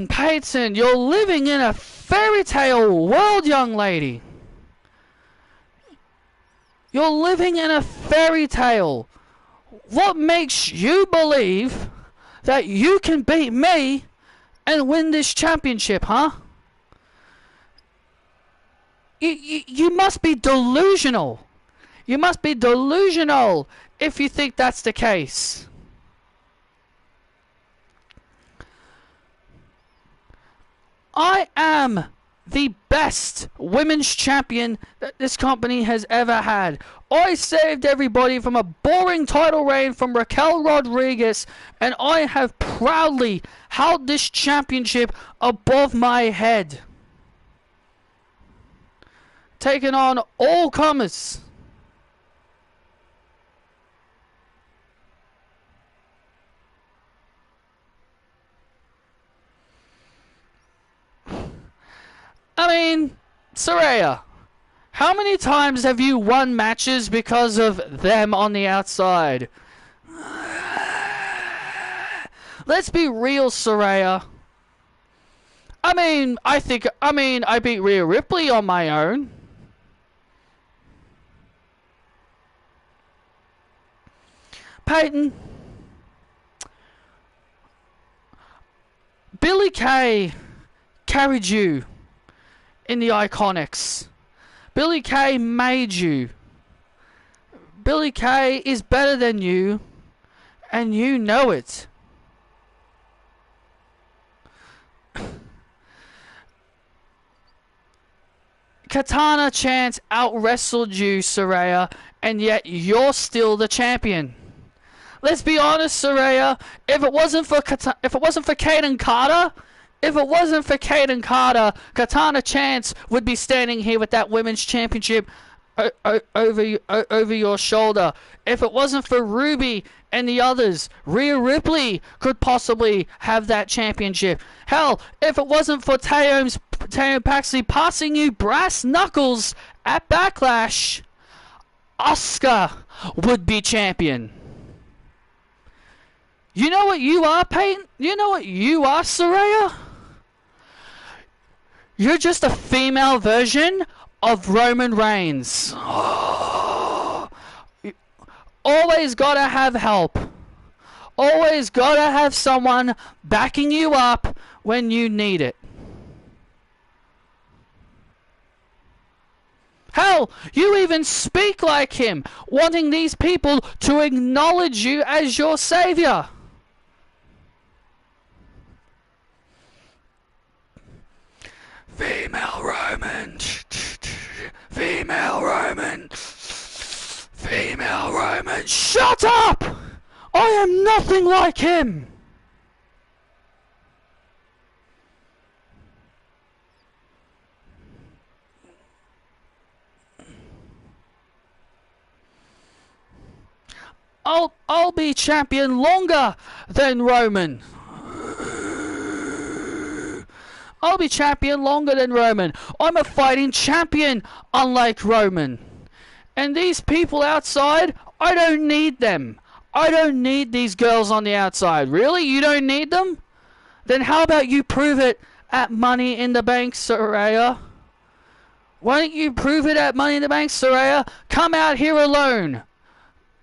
Peyton, you're living in a fairy tale world, young lady. You're living in a fairy tale. What makes you believe that you can beat me and win this championship, huh? You must be delusional. You must be delusional if you think that's the case. I am the best women's champion that this company has ever had. I saved everybody from a boring title reign from Raquel Rodriguez, and I have proudly held this championship above my head. Taking on all comers. I mean, Saraya, how many times have you won matches because of them on the outside? Let's be real, Saraya. I beat Rhea Ripley on my own. Peyton, Billie Kay carried you in the Iconics. Billie Kay made you. Billie Kay is better than you, and you know it. Katana Chance out-wrestled you, Saraya, and yet you're still the champion. Let's be honest, Saraya. If it wasn't for Kaden Carter, Katana Chance would be standing here with that women's championship over your shoulder. If it wasn't for Ruby and the others, Rhea Ripley could possibly have that championship. Hell, if it wasn't for Tayon Paxley passing you brass knuckles at Backlash, Asuka would be champion. You know what you are, Peyton? You know what you are, Saraya? You're just a female version of Roman Reigns. Always gotta have help. Always gotta have someone backing you up when you need it. Hell, you even speak like him, wanting these people to acknowledge you as your savior. Female Roman. Female Roman. Female Roman. Shut up! I am nothing like him. I'll be champion longer than Roman. I'll be champion longer than Roman. I'm a fighting champion, unlike Roman. And these people outside, I don't need them. I don't need these girls on the outside. Really? You don't need them? Then how about you prove it at Money in the Bank, Saraya? Why don't you prove it at Money in the Bank, Saraya? Come out here alone.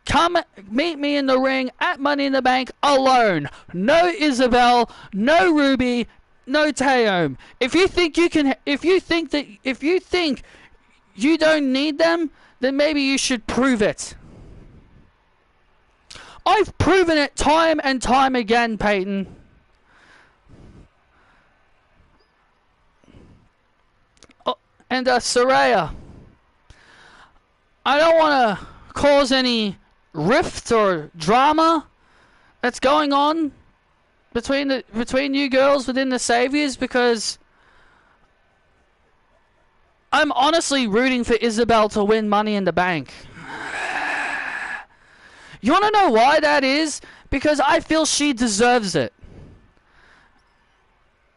Come meet me in the ring at Money in the Bank alone. No Isabel, no Ruby, no Teom. If you think you don't need them, then maybe you should prove it. I've proven it time and time again, Peyton. Oh, and Saraya, I don't want to cause any rift or drama that's going on between you girls within the Saviors, because I'm honestly rooting for Isabel to win Money in the Bank. You want to know why that is? Because I feel she deserves it.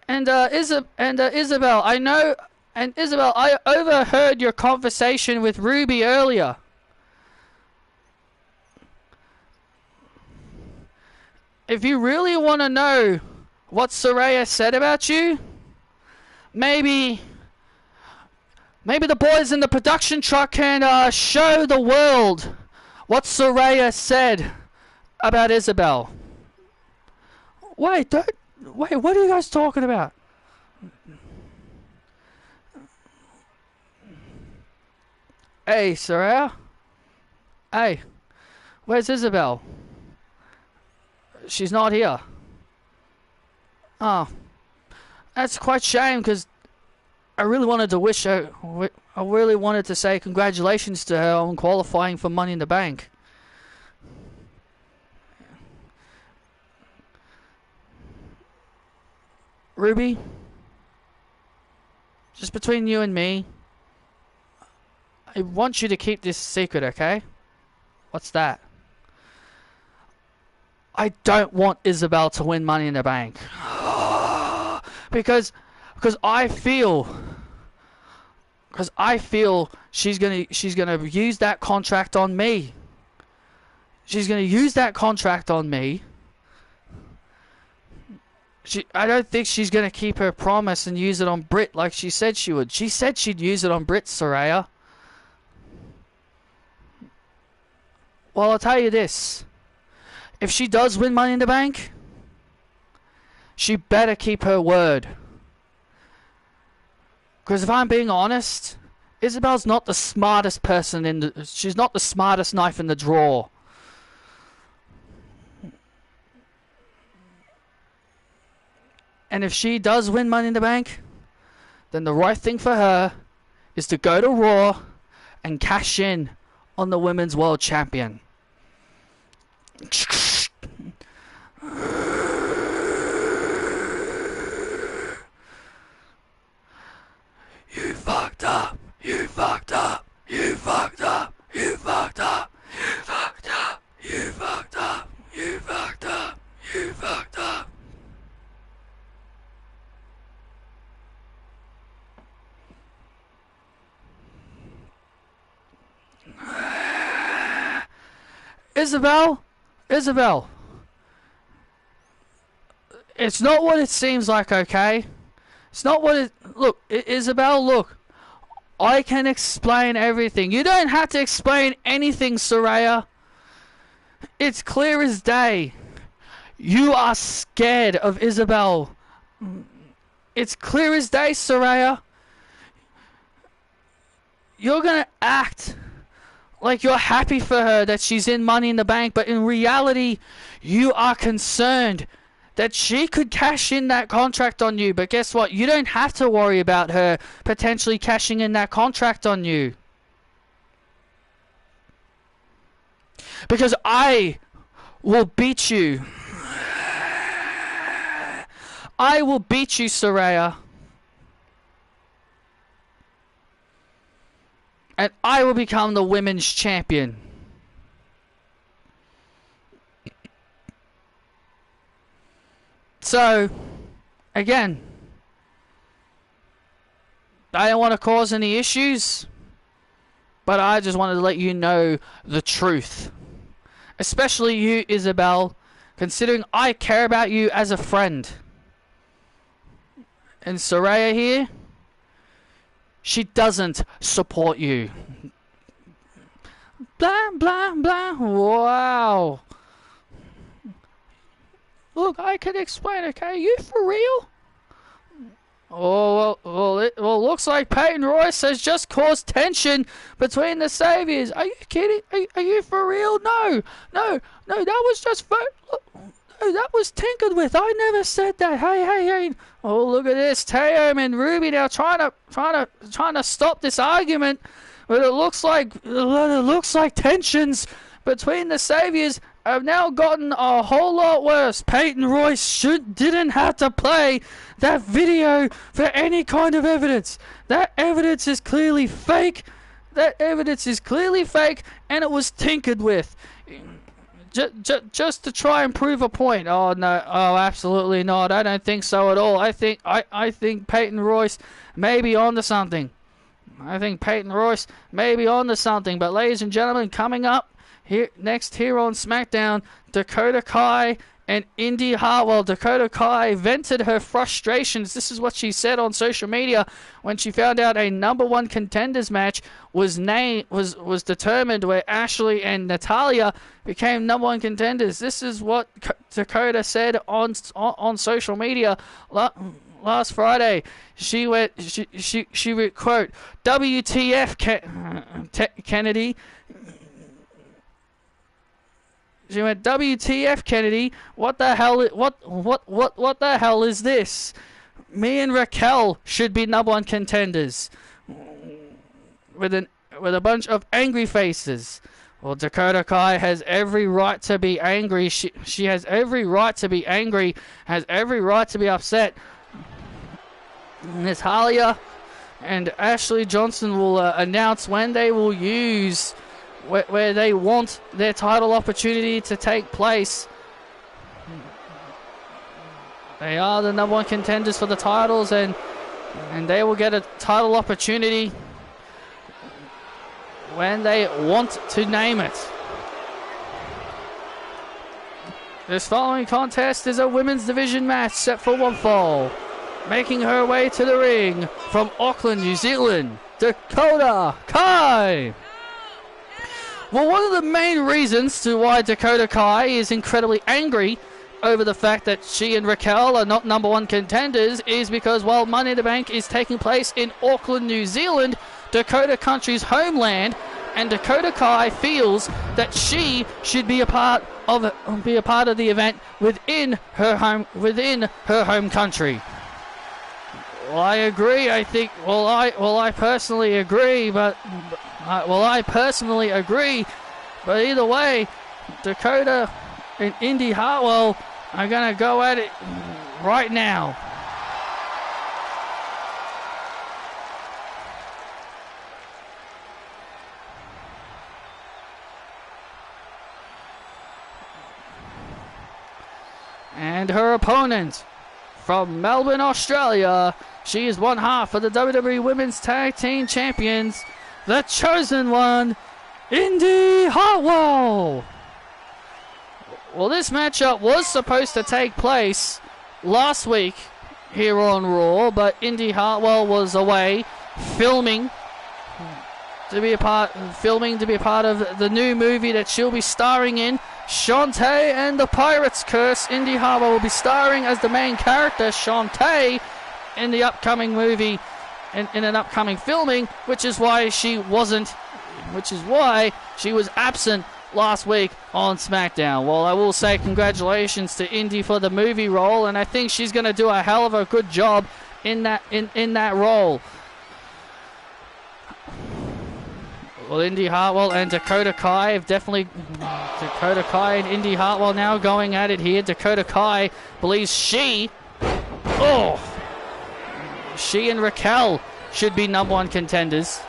And Isabel, I know, and Isabel, I overheard your conversation with Ruby earlier. If you really want to know what Saraya said about you, maybe the boys in the production truck can show the world what Saraya said about Isabel. Wait, what are you guys talking about? Hey, Saraya? Hey, where's Isabel? She's not here. Oh, that's quite a shame, because I really wanted to wish her, I really wanted to say congratulations to her on qualifying for Money in the Bank. Ruby, just between you and me, I want you to keep this secret, okay? What's that? I don't want Isabel to win Money in the Bank. because I feel she's gonna use that contract on me. She's gonna use that contract on me. I don't think she's gonna keep her promise and use it on Britt like she said she would. She said she'd use it on Britt, Saraya. Well, I'll tell you this. If she does win Money in the Bank, she better keep her word. Because if I'm being honest, Isabel's not the smartest person she's not the smartest knife in the drawer. And if she does win Money in the Bank, then the right thing for her is to go to Raw and cash in on the Women's World Champion. You fucked up. You fucked up. You fucked up. You fucked up. You fucked up. You fucked up. You fucked up. You fucked up. Isabel, it's not what it seems like, okay? It's not what it... Look, Isabel, look. I can explain everything. You don't have to explain anything, Saraya. It's clear as day. You are scared of Isabel. It's clear as day, Saraya. you're going to act like you're happy for her that she's in Money in the Bank, but in reality, you are concerned that she could cash in that contract on you. But guess what? You don't have to worry about her potentially cashing in that contract on you. Because I will beat you. I will beat you, Saraya. And I will become the women's champion. So, again, I don't want to cause any issues, but I just wanted to let you know the truth. Especially you, Isabel, considering I care about you as a friend. And Saraya here, she doesn't support you. Blah, blah, blah. Wow. Look, I can explain, okay? Are you for real? Oh, it looks like Peyton Royce has just caused tension between the Saviors. Are you kidding? Are you for real? No, that was just no, that was tinkered with. I never said that. Hey. Oh, look at this. Teo and Ruby now trying to stop this argument. But it looks like tensions between the Saviors have now gotten a whole lot worse. Peyton Royce didn't have to play that video for any kind of evidence. That evidence is clearly fake. And it was tinkered with. Just to try and prove a point. Oh no! Oh, absolutely not. I don't think so at all. I think Peyton Royce may be onto something. But ladies and gentlemen, coming up here on SmackDown, Dakota Kai and Indy Hartwell. Dakota Kai vented her frustrations. This is what she said on social media when she found out a number one contenders match was determined, where Ashley and Natalya became number one contenders. This is what Dakota said on social media last Friday. She wrote, quote, WTF Kennedy. She went, WTF Kennedy, what the hell is this? Me and Raquel should be number one contenders. With a bunch of angry faces. Well, Dakota Kai has every right to be angry. She has every right to be angry, has every right to be upset. Natalya and Ashley Johnson will announce when they will use where they want their title opportunity to take place. They are the number one contenders for the titles, and they will get a title opportunity when they want to name it. This following contest is a women's division match set for one fall. Making her way to the ring from Auckland, New Zealand, Dakota Kai. Well, one of the main reasons to why Dakota Kai is incredibly angry over the fact that she and Raquel are not number one contenders is because while Money in the Bank is taking place in Auckland, New Zealand, Dakota Country's homeland, and Dakota Kai feels that she should be a part of the event within her home country. Well, I agree. I think. I personally agree, but either way, Dakota and Indy Hartwell are gonna go at it right now. And her opponent from Melbourne, Australia, she is one half of the WWE Women's Tag Team Champions, the Chosen One, Indy Hartwell. Well, this matchup was supposed to take place last week here on Raw, but Indy Hartwell was away filming to be a part of the new movie that she'll be starring in, Shantae and the Pirate's Curse. Indy Hartwell will be starring as the main character, Shantae, in the upcoming movie in an upcoming filming, which is why she was absent last week on SmackDown. Well, I will say congratulations to Indy for the movie role, and I think she's going to do a hell of a good job in that role. Well, Indy Hartwell and Dakota Kai have definitely... Dakota Kai and Indy Hartwell now going at it here. Dakota Kai believes she and Raquel should be #1 contenders.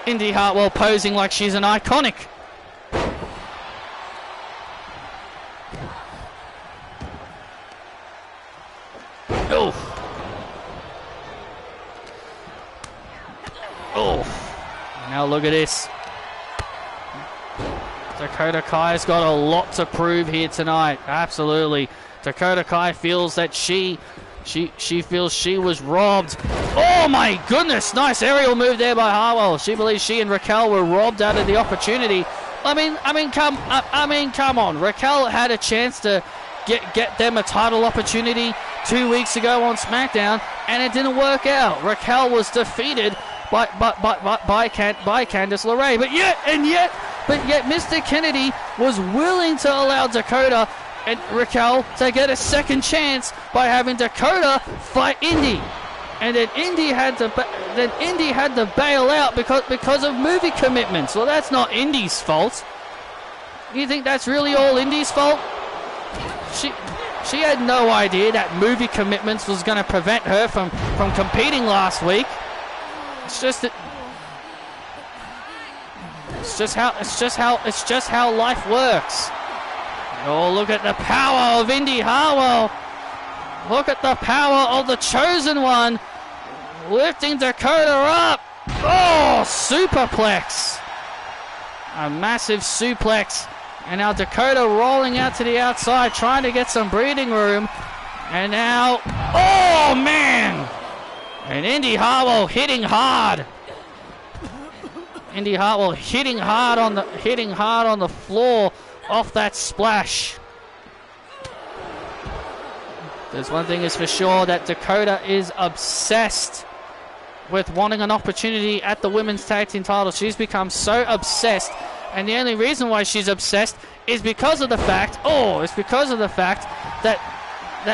Indy Hartwell posing like she's an iconic. Now look at this. Dakota Kai's got a lot to prove here tonight. Absolutely. Dakota Kai feels that she feels she was robbed. Oh my goodness! Nice aerial move there by Hartwell. She believes she and Raquel were robbed out of the opportunity. I mean, come on. Raquel had a chance to get them a title opportunity 2 weeks ago on SmackDown, and it didn't work out. Raquel was defeated by Candice LeRae, but yet Mr. Kennedy was willing to allow Dakota and Raquel to get a second chance by having Dakota fight Indy, and then Indy had to bail out because of movie commitments. Well, that's not Indy's fault. You think that's really all Indy's fault? She had no idea that movie commitments was going to prevent her from competing last week. It's just how life works. Oh, look at the power of Indy Hartwell. Look at the power of the chosen one. Lifting Dakota up. Oh, superplex. A massive suplex. And now Dakota rolling out to the outside, trying to get some breathing room. And now, oh man! And Indy Hartwell hitting hard. Indy Hartwell hitting hard on the floor off that splash. There's one thing is for sure, that Dakota is obsessed with wanting an opportunity at the women's tag team title. She's become so obsessed, and the only reason why she's obsessed is because of the fact, that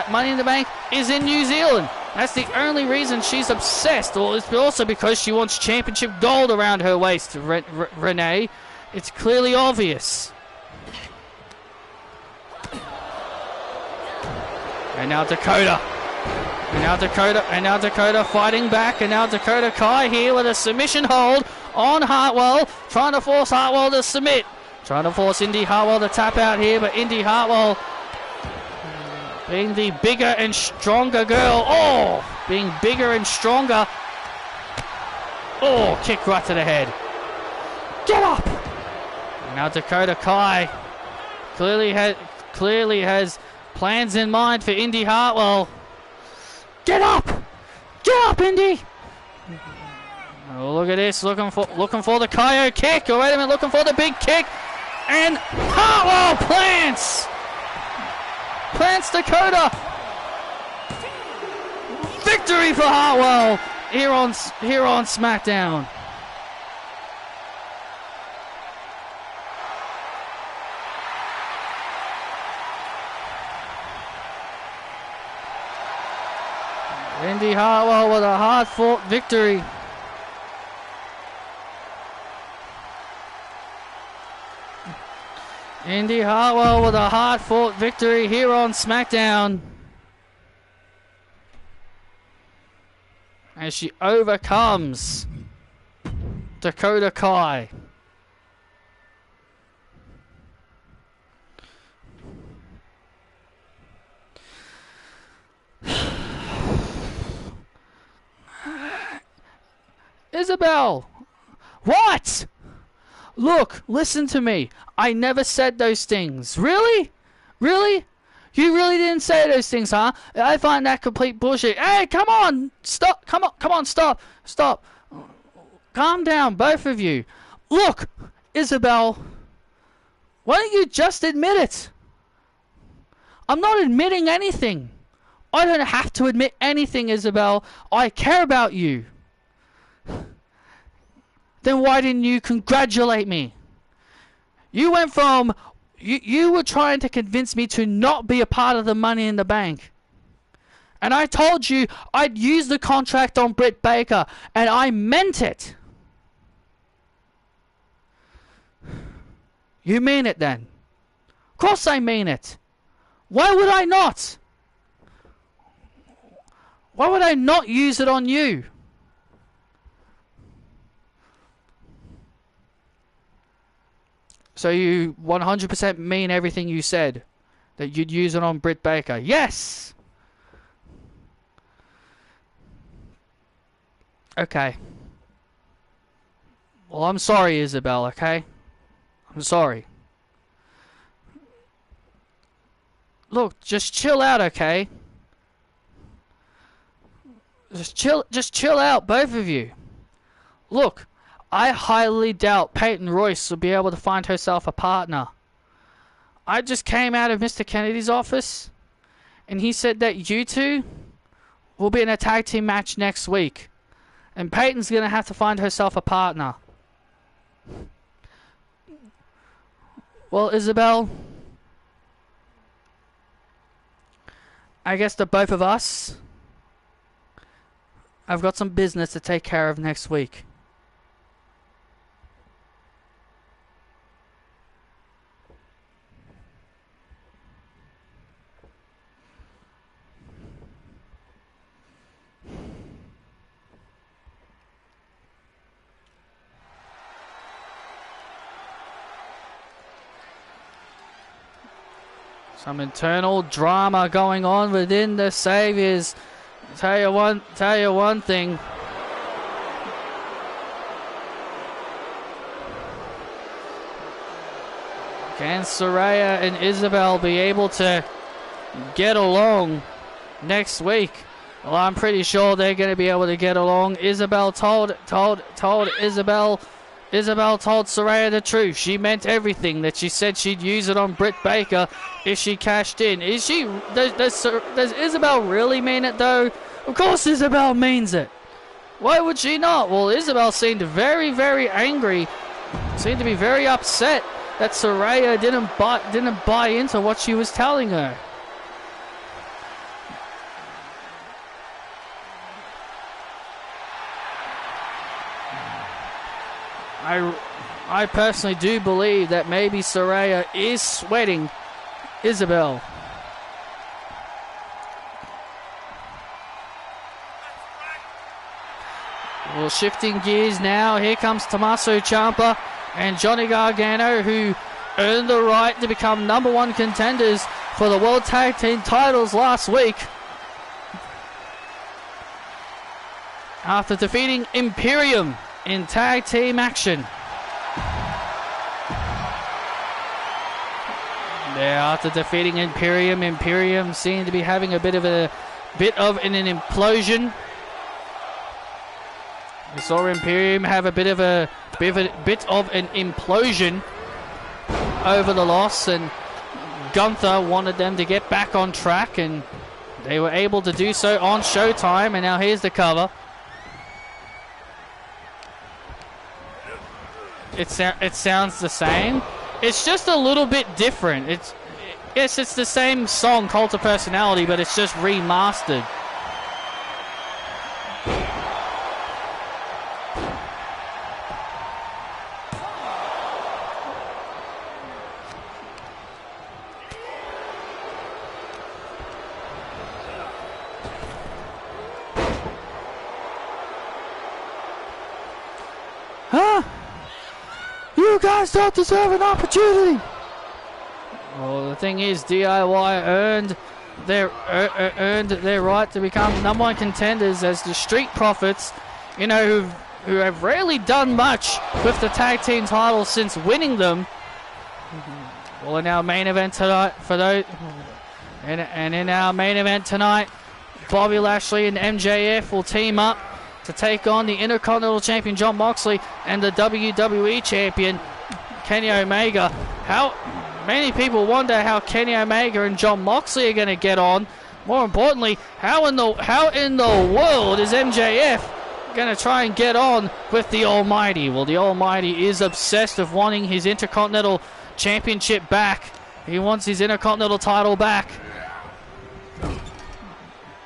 Money in the Bank is in New Zealand. That's the only reason she's obsessed. Or it's also because she wants championship gold around her waist, Renee. It's clearly obvious. And now Dakota. And now Dakota fighting back. And now Dakota Kai here with a submission hold on Hartwell. Trying to force Hartwell to submit. Trying to force Indy Hartwell to tap out here. But Indy Hartwell, being the bigger and stronger girl. Oh! Being bigger and stronger. Oh! Kick right to the head. Get up! And now Dakota Kai clearly has plans in mind for Indy Hartwell. Get up! Get up, Indy! Oh, look at this. Looking for the Kaio kick. Oh, wait a minute. Looking for the big kick. And Hartwell plants Dakota. Victory for Hartwell here on SmackDown. Indy Hartwell with a hard-fought victory. Indy Hartwell with a hard-fought victory here on SmackDown, as she overcomes Dakota Kai. Isabel! What? Look, listen to me. I never said those things. Really? Really? You really didn't say those things, huh? I find that complete bullshit. Hey, come on! Stop! Come on, stop! Stop! Calm down, both of you. Look, Isabel, why don't you just admit it? I'm not admitting anything. I don't have to admit anything, Isabel. I care about you. Then why didn't you congratulate me? You went from... You were trying to convince me to not be a part of the Money in the Bank. And I told you I'd use the contract on Britt Baker. And I meant it. You mean it then? Of course I mean it. Why would I not? Why would I not use it on you? So you 100% mean everything you said? That you'd use it on Britt Baker? Yes! Okay. Well, I'm sorry, Isabel, okay? I'm sorry. Look, just chill out, okay? Just chill out, both of you. Look, I highly doubt Peyton Royce will be able to find herself a partner. I just came out of Mr. Kennedy's office, and he said that you two will be in a tag team match next week. And Peyton's going to have to find herself a partner. Well, Isabel, I guess the both of us, I've got some business to take care of next week. Some internal drama going on within the Saviors. Tell you one thing. Can Saraya and Isabel be able to get along next week? Well, I'm pretty sure they're going to be able to get along. Isabel told Saraya the truth. She meant everything that she said she'd use it on Britt Baker if she cashed in. Does Isabel really mean it though? Of course Isabel means it. Why would she not? Well, Isabel seemed very, very angry. Seemed to be very upset that Saraya didn't buy into what she was telling her. I personally do believe that maybe Saraya is sweating Isabel. Well, shifting gears now. Here comes Tommaso Ciampa and Johnny Gargano, who earned the right to become #1 contenders for the World Tag Team titles last week, after defeating Imperium in tag team action. After defeating Imperium seemed to be having a bit of an implosion. We saw Imperium have a bit of an implosion over the loss, and Gunther wanted them to get back on track, and they were able to do so on Showtime. And now here's the cover. It sounds the same. It's just a little bit different. It's the same song, Cult of Personality, but it's just remastered. You guys don't deserve an opportunity. Well, the thing is, DIY earned their right to become #1 contenders as the Street Profits, who have rarely done much with the tag team titles since winning them. Well, in our main event tonight, in our main event tonight, Bobby Lashley and MJF will team up to take on the Intercontinental Champion Jon Moxley and the WWE Champion Kenny Omega. How many people wonder how Kenny Omega and Jon Moxley are going to get on more importantly, how in the world is MJF gonna try and get on with the Almighty? Well, the Almighty is obsessed with wanting his Intercontinental Championship back. He wants his Intercontinental title back.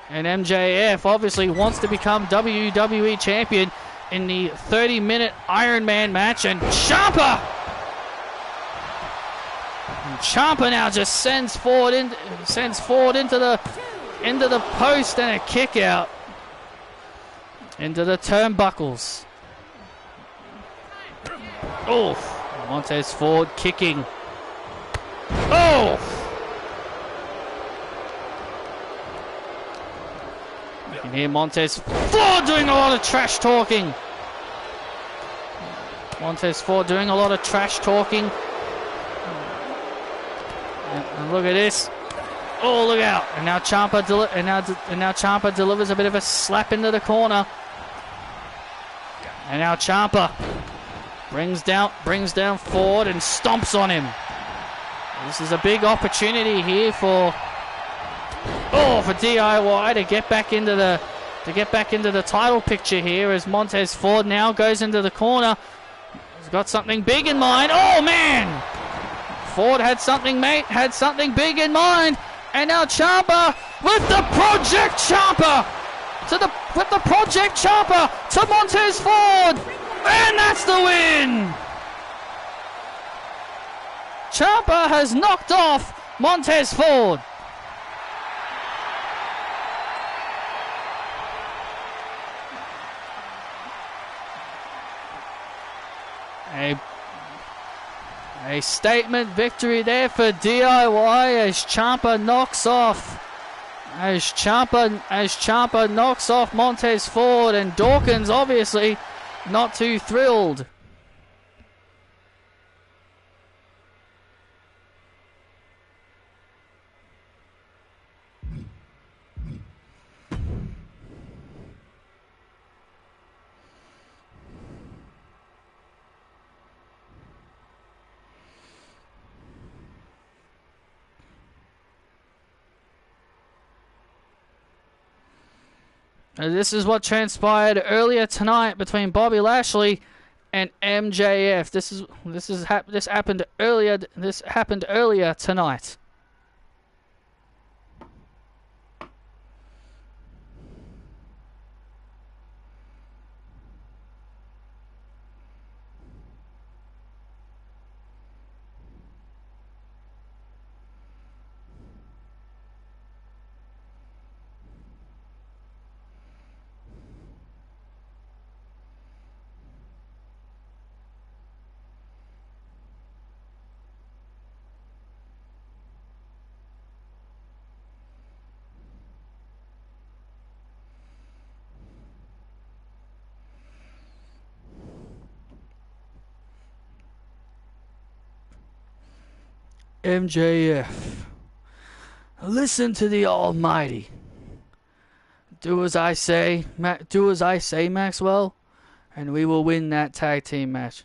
And MJF obviously wants to become WWE Champion in the 30-minute Iron Man match. And Ciampa! And Ciampa now just sends forward into the post, and a kick out into the turnbuckles. Oh, Montez Ford kicking. Oh! You can hear Montez Ford doing a lot of trash talking. Montez Ford doing a lot of trash talking. And look at this. Oh, look out. And now Ciampa delivers a bit of a slap into the corner. And now Ciampa brings down Ford and stomps on him. This is a big opportunity here for DIY to get back into the title picture here, as Montez Ford now goes into the corner. He's got something big in mind. Oh man! Ford had something big in mind. And now Ciampa with the Project Ciampa to Montez Ford, and that's the win. Ciampa has knocked off Montez Ford. A statement victory there for DIY as Ciampa knocks off Montez Ford, and Dawkins obviously not too thrilled. This is what transpired earlier tonight between Bobby Lashley and MJF. This happened earlier tonight. MJF, listen to the Almighty. Do as I say, Maxwell, and we will win that tag team match.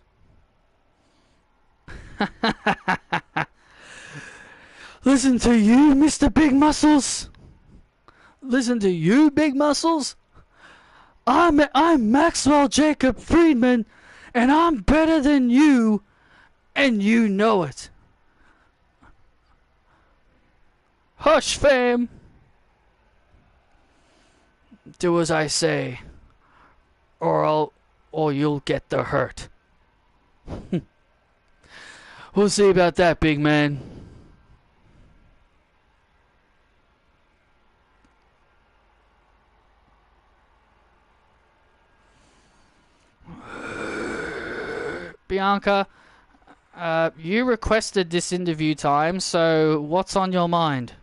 Listen to you, Mr. Big Muscles. Listen to you, Big Muscles. I'm Maxwell Jacob Friedman, and I'm better than you, and you know it. Hush, fam. Do as I say, or you'll get the hurt. We'll see about that, big man. Bianca, you requested this interview time, so what's on your mind?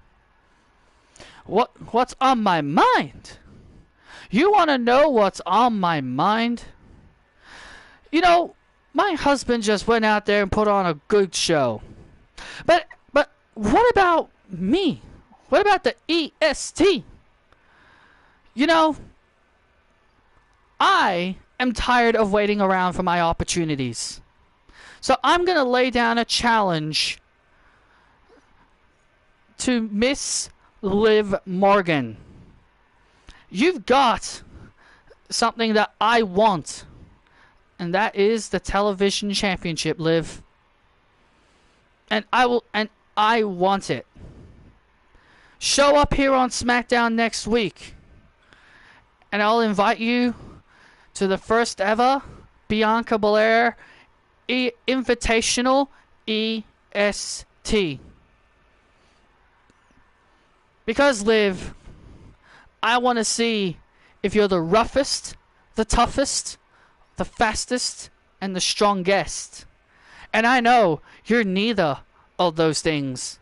What's on my mind? You want to know what's on my mind? You know, my husband just went out there and put on a good show. But what about me? What about the EST? You know, I am tired of waiting around for my opportunities. So I'm going to lay down a challenge to Miss Liv Morgan. You've got something that I want, and that is the television championship, Liv. And I want it. Show up here on SmackDown next week, and I'll invite you to the first ever Bianca Belair Invitational EST. Because, Liv, I want to see if you're the roughest, the toughest, the fastest, and the strongest. And I know you're neither of those things.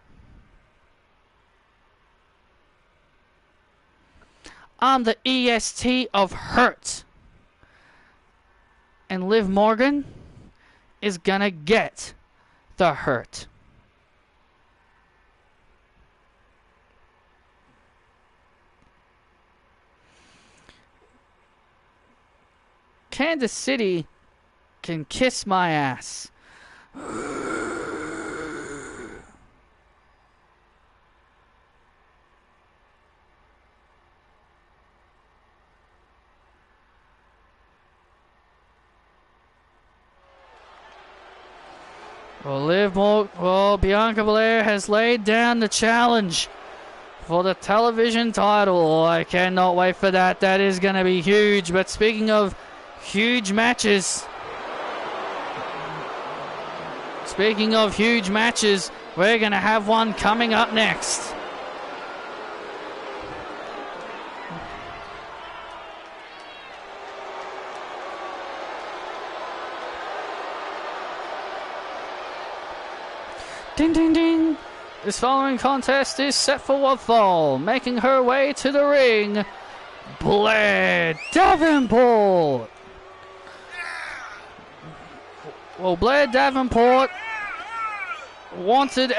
I'm the EST of hurt. And Liv Morgan is gonna get the hurt. Kansas City can kiss my ass. Bianca Belair has laid down the challenge for the television title. I cannot wait for that. That is going to be huge. But speaking of huge matches, we're going to have one coming up next. Ding, ding, ding. This following contest is set for one fall. Making her way to the ring, Blair Davenport. Well, Blair Davenport wanted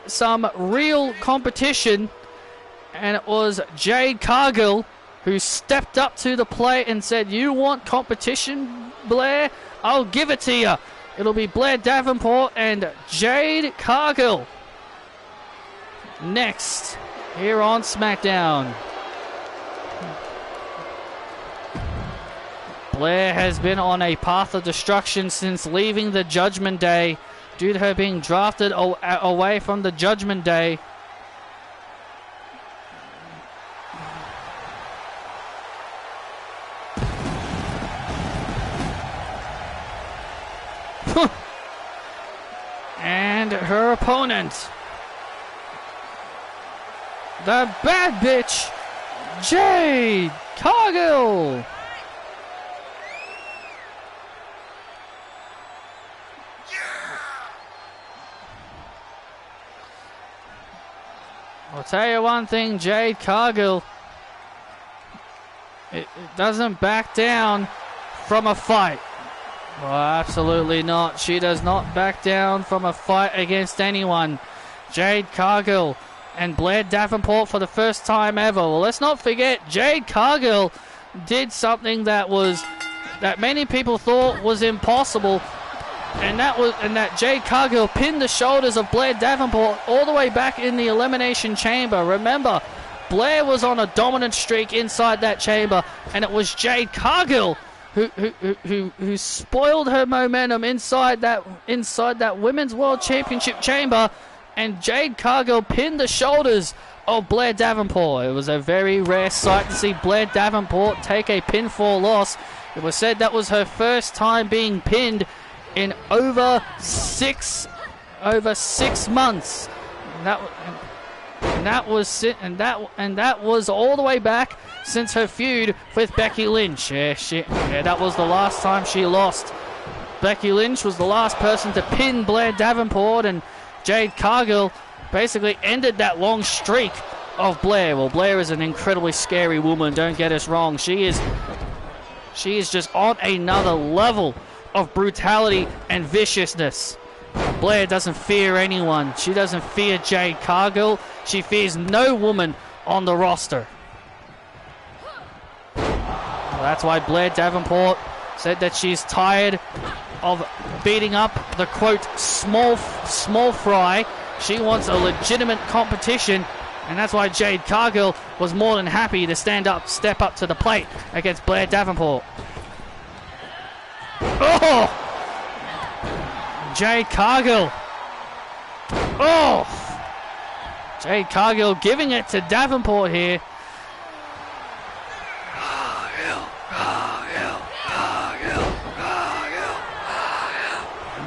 some real competition, and it was Jade Cargill who stepped up to the plate and said, "You want competition, Blair? I'll give it to you." It'll be Blair Davenport and Jade Cargill next here on SmackDown. Blair has been on a path of destruction since leaving the Judgment Day due to her being drafted away from the Judgment Day. And her opponent, the bad bitch, Jade Cargill. I'll tell you one thing, Jade Cargill, it doesn't back down from a fight. Well, absolutely not. She does not back down from a fight against anyone. Jade Cargill and Blair Davenport for the first time ever. Well, let's not forget, Jade Cargill did something that many people thought was impossible, and that Jade Cargill pinned the shoulders of Blair Davenport all the way back in the Elimination Chamber. Remember, Blair was on a dominant streak inside that chamber, and it was Jade Cargill who spoiled her momentum inside that Women's World Championship chamber, and Jade Cargill pinned the shoulders of Blair Davenport. It was a very rare sight to see Blair Davenport take a pinfall loss. It was said that was her first time being pinned in over six months. And that was all the way back since her feud with Becky Lynch. Yeah, that was the last time she lost. Becky Lynch was the last person to pin Blair Davenport, and Jade Cargill basically ended that long streak of Blair. Well, Blair is an incredibly scary woman, don't get us wrong. She is just on another level of brutality and viciousness. Blair doesn't fear anyone. She doesn't fear Jade Cargill. She fears no woman on the roster. Well, that's why Blair Davenport said that she's tired of beating up the, quote, small fry. She wants a legitimate competition, and that's why Jade Cargill was more than happy to step up to the plate against Blair Davenport. Oh! Jade Cargill. Oh! Jade Cargill giving it to Davenport here.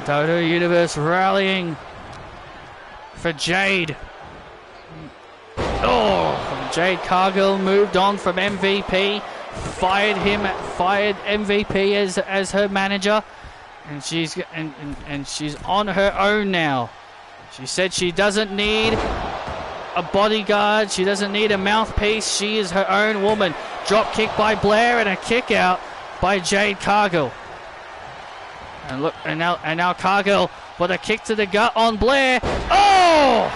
Dodo Universe rallying for Jade. Oh, Jade Cargill moved on from MVP, fired MVP as her manager, and she's on her own now. She said she doesn't need a bodyguard, she doesn't need a mouthpiece. She is her own woman. Drop kick by Blair and a kick out by Jade Cargill. And look, and now Cargill with a kick to the gut on Blair. Oh!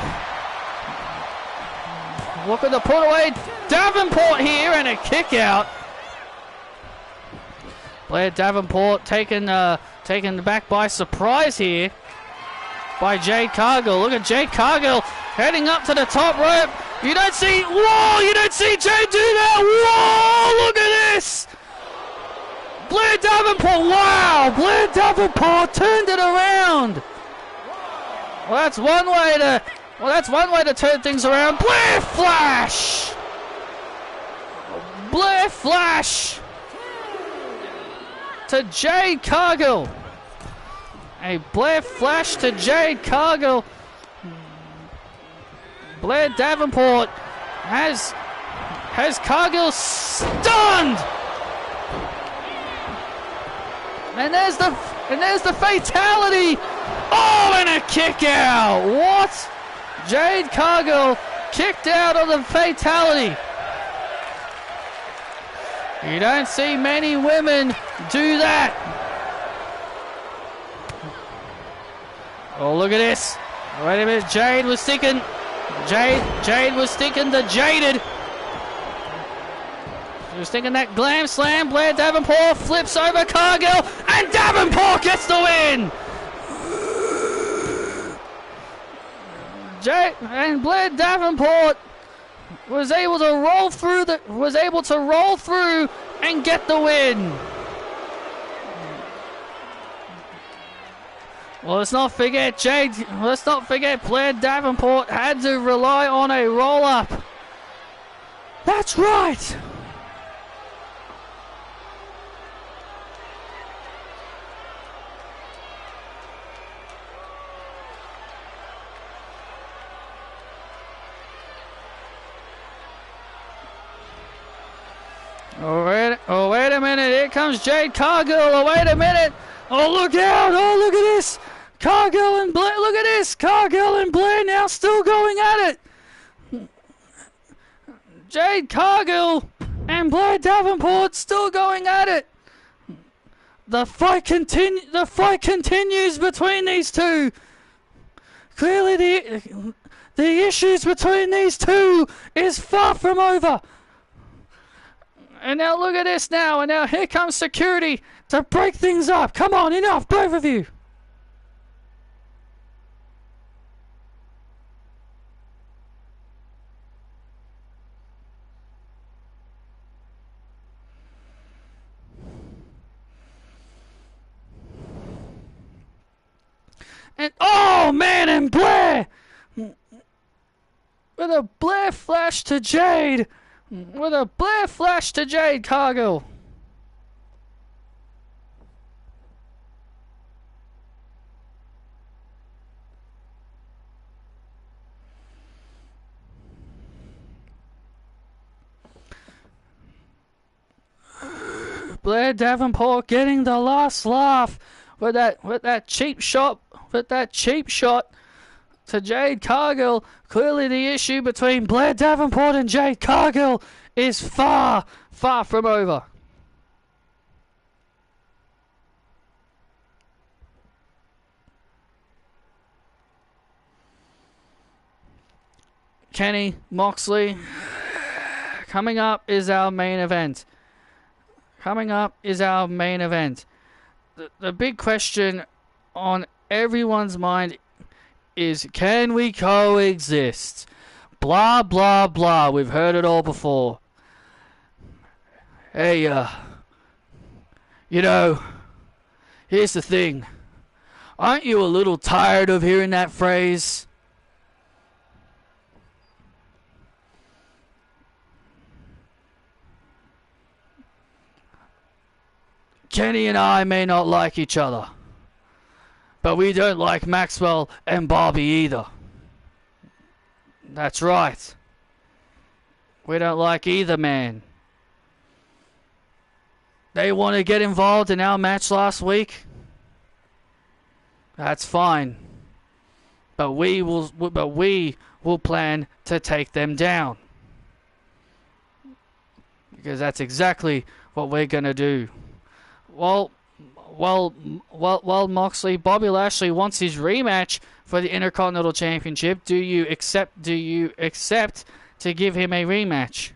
Look at the put away. Davenport here and a kick out. Blair Davenport taken back by surprise here by Jade Cargill. Look at Jade Cargill heading up to the top rope. You don't see Jade do that. Whoa! Look at this. Blair Davenport, wow! Blair Davenport turned it around. Well, that's one way to turn things around. Blair Flash! Blair Flash to Jade Cargill. A Blair Flash to Jade Cargill. Blair Davenport has Cargill stunned. And there's the fatality. Oh, and a kick out. What? Jade Cargill kicked out of the fatality. You don't see many women do that. Oh, look at this. Wait a minute. Jade was thinking the jaded. She was thinking that glam slam. Blair Davenport flips over Cargill, and Davenport gets the win. Blair Davenport was able to roll through and get the win. Well, let's not forget Blair Davenport had to rely on a roll up. That's right. Oh, wait a minute. Here comes Jade Cargill. Oh, wait a minute. Oh, look out. Oh, look at this. Cargill and Blair. Look at this. Cargill and Blair now still going at it. Jade Cargill and Blair Davenport still going at it. The fight continues between these two. Clearly the issues between these two is far from over. And now look at this now. And now here comes security to break things up. Come on, enough, both of you. And oh man, and Blair with a Blair flash to Jade. With a Blair flash to Jade Cargill. Blair Davenport getting the last laugh with that cheap shot to Jade Cargill. Clearly the issue between Blair Davenport and Jade Cargill is far, far from over. Kenny Moxley, coming up is our main event. The big question on everyone's mind is, can we coexist? Blah, blah, blah. We've heard it all before. Hey, you know, here's the thing. Aren't you a little tired of hearing that phrase? Kenny and I may not like each other, but we don't like Maxwell and Bobby either. That's right. We don't like either man. They want to get involved in our match last week. That's fine. But we will plan to take them down. Because that's exactly what we're going to do. Well, Moxley, Bobby Lashley wants his rematch for the Intercontinental Championship. Do you accept to give him a rematch?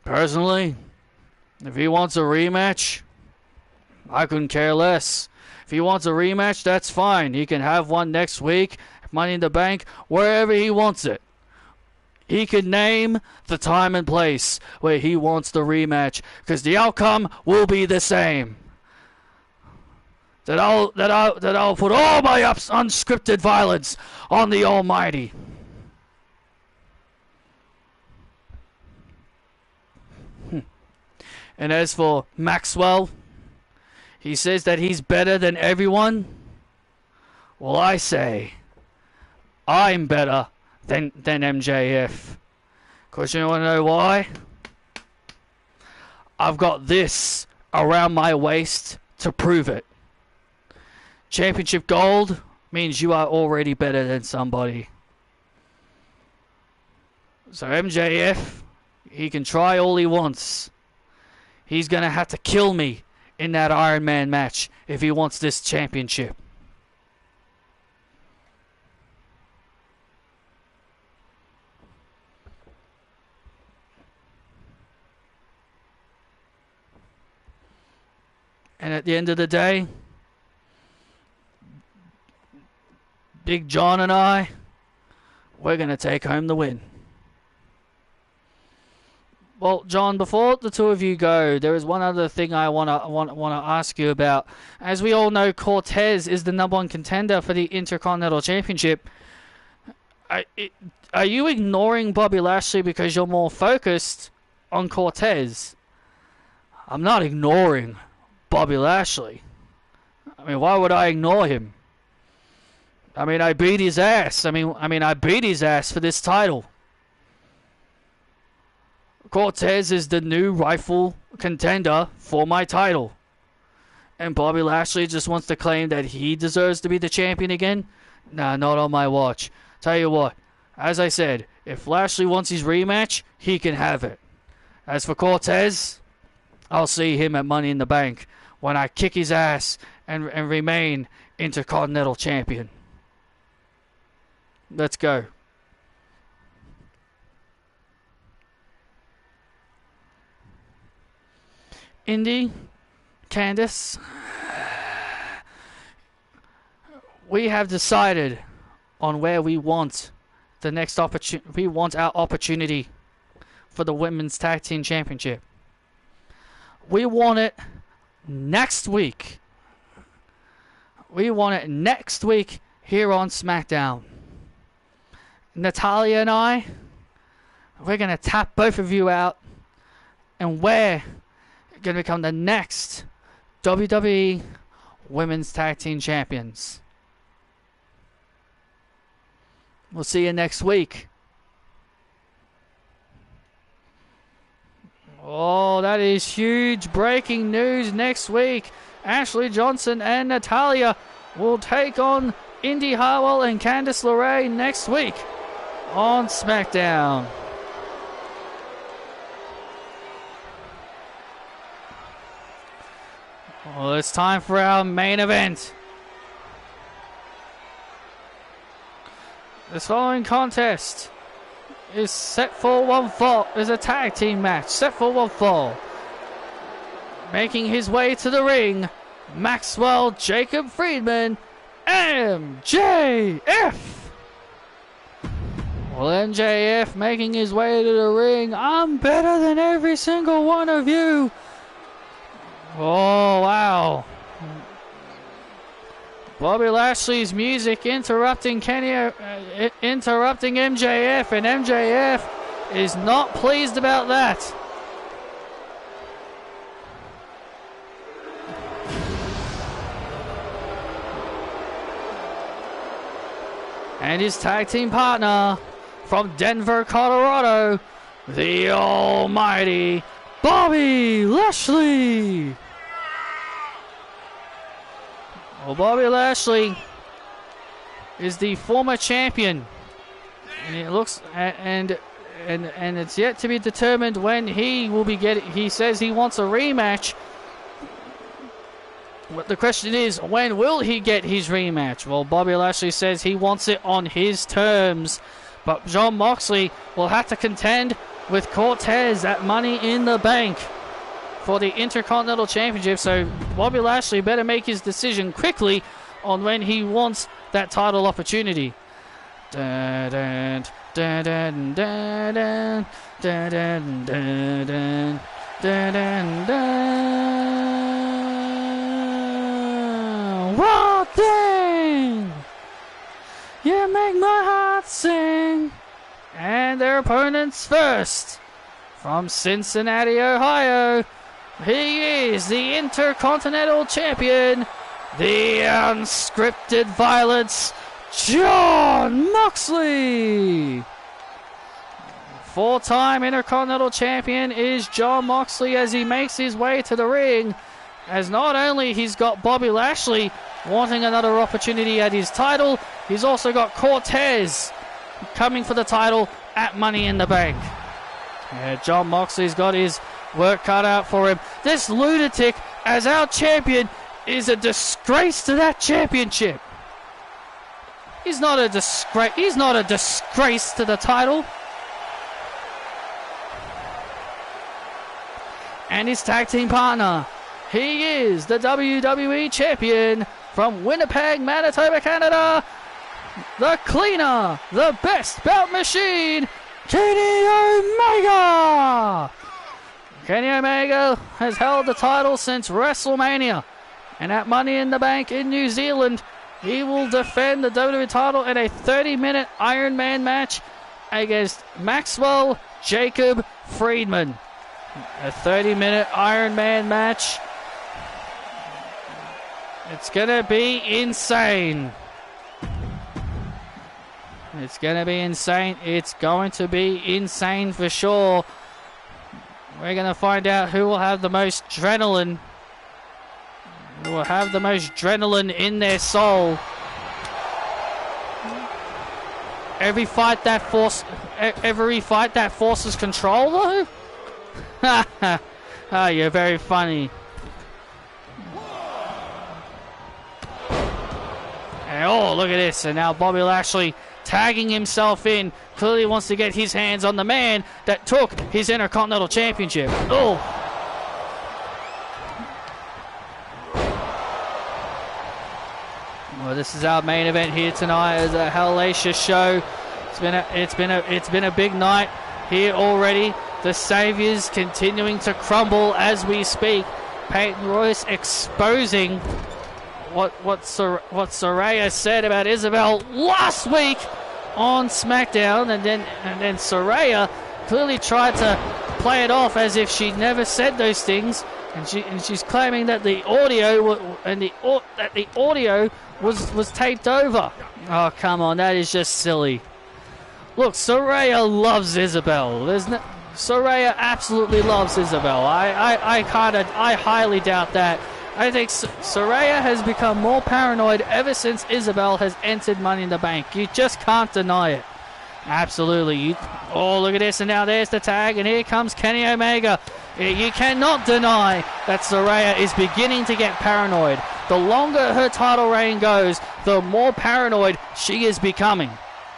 Personally, if he wants a rematch, I couldn't care less. If he wants a rematch, that's fine. He can have one next week, Money in the Bank, wherever he wants it. He can name the time and place where he wants the rematch, because the outcome will be the same. That I'll put all my unscripted violence on the Almighty. And as for Maxwell, he says that he's better than everyone. Well, I say, I'm better than MJF. Because you want to know why? I've got this around my waist to prove it. Championship gold means you are already better than somebody. So MJF, he can try all he wants. He's going to have to kill me in that Iron Man match if he wants this championship. And at the end of the day, Big John and I, we're going to take home the win. Well, John, before the two of you go, there is one other thing I want to ask you about. As we all know, Cortez is the #1 contender for the Intercontinental Championship. Are you ignoring Bobby Lashley because you're more focused on Cortez? I'm not ignoring Bobby Lashley. I mean, why would I ignore him? I mean, I beat his ass. I beat his ass for this title. Cortez is the new rightful contender for my title. And Bobby Lashley just wants to claim that he deserves to be the champion again? Nah, not on my watch. Tell you what, as I said, if Lashley wants his rematch, he can have it. As for Cortez, I'll see him at Money in the Bank when I kick his ass and remain Intercontinental Champion. Let's go. Indy, Candice, we have decided on where we want the next opportunity. We want our opportunity for the Women's Tag Team Championship. We want it next week. We want it next week here on SmackDown. Natalia and I, we're going to tap both of you out, and we're going to become the next WWE Women's Tag Team Champions. We'll see you next week. Oh, that is huge breaking news next week. Ashley Johnson and Natalia will take on Indy Hartwell and Candice LeRae next week on SmackDown. Well, it's time for our main event. This following contest is set for one fall. Is a tag team match set for one fall. Making his way to the ring, Maxwell Jacob Friedman MJF. Well, MJF making his way to the ring. I'm better than every single one of you. Oh, wow. Bobby Lashley's music interrupting interrupting MJF, and MJF is not pleased about that. And his tag team partner from Denver, Colorado, the almighty Bobby Lashley. Well, Bobby Lashley is the former champion, and it looks and it's yet to be determined when he will be getting. He says he wants a rematch. But the question is, when will he get his rematch? Well, Bobby Lashley says he wants it on his terms, but Jon Moxley will have to contend with Cortez at Money in the Bank for the Intercontinental Championship, so Bobby Lashley better make his decision quickly on when he wants that title opportunity. Dun, dun, dun, dun, dun, dun, dun, dun, dun, dun, dun, dun. Wild thing! You make my heart sing. And their opponents first, from Cincinnati, Ohio, he is the Intercontinental Champion, the unscripted violence, Jon Moxley. Four-time Intercontinental Champion is Jon Moxley as he makes his way to the ring, as not only he's got Bobby Lashley wanting another opportunity at his title, he's also got Cortez coming for the title at Money in the Bank. Yeah, Jon Moxley's got his work cut out for him. This lunatic as our champion is a disgrace to that championship. He's not a disgrace. He's not a disgrace to the title. And his tag team partner, he is the WWE champion from Winnipeg, Manitoba, Canada, the cleaner, the best belt machine, Kenny Omega. Kenny Omega has held the title since WrestleMania, and at Money in the Bank in New Zealand, he will defend the WWE title in a 30-minute Iron Man match against Maxwell Jacob Friedman. A 30-minute Iron Man match. It's going to be insane. It's going to be insane. It's going to be insane for sure. We're going to find out who will have the most adrenaline. Who will have the most adrenaline in their soul. Every fight that forces control, though? Ah, you're very funny. And oh, look at this. And now Bobby Lashley tagging himself in. Clearly wants to get his hands on the man that took his Intercontinental Championship. Oh. Well, this is our main event here tonight. It's a hellacious show. It's been a big night here already. The Saviors continuing to crumble as we speak. Peyton Royce exposing what Saraya said about Isabel last week on SmackDown, and then Saraya clearly tried to play it off as if she never said those things, and she's claiming that the audio was taped over. Oh, come on, that is just silly. Look, Saraya loves Isabel. Saraya absolutely loves Isabel. I highly doubt that. I think Saraya has become more paranoid ever since Isabel has entered Money in the Bank. You just can't deny it. Absolutely. Oh, look at this, and now there's the tag, and here comes Kenny Omega. You cannot deny that Saraya is beginning to get paranoid. The longer her title reign goes, the more paranoid she is becoming.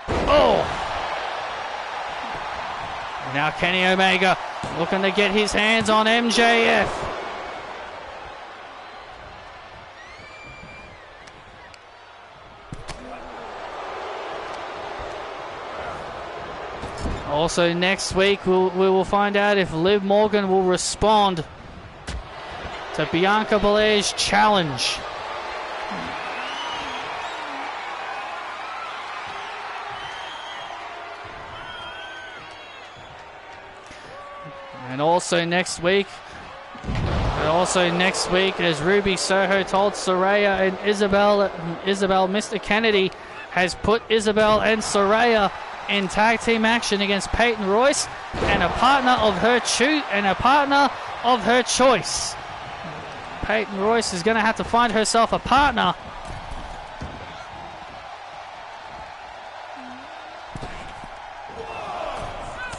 Oh! Now Kenny Omega looking to get his hands on MJF. Also next week we will find out if Liv Morgan will respond to Bianca Belair's challenge. And also next week, as Ruby Soho told Saraya and Isabel, Mr. Kennedy has put Isabel and Saraya in tag team action against Peyton Royce and a partner of her choice. Peyton Royce is going to have to find herself a partner.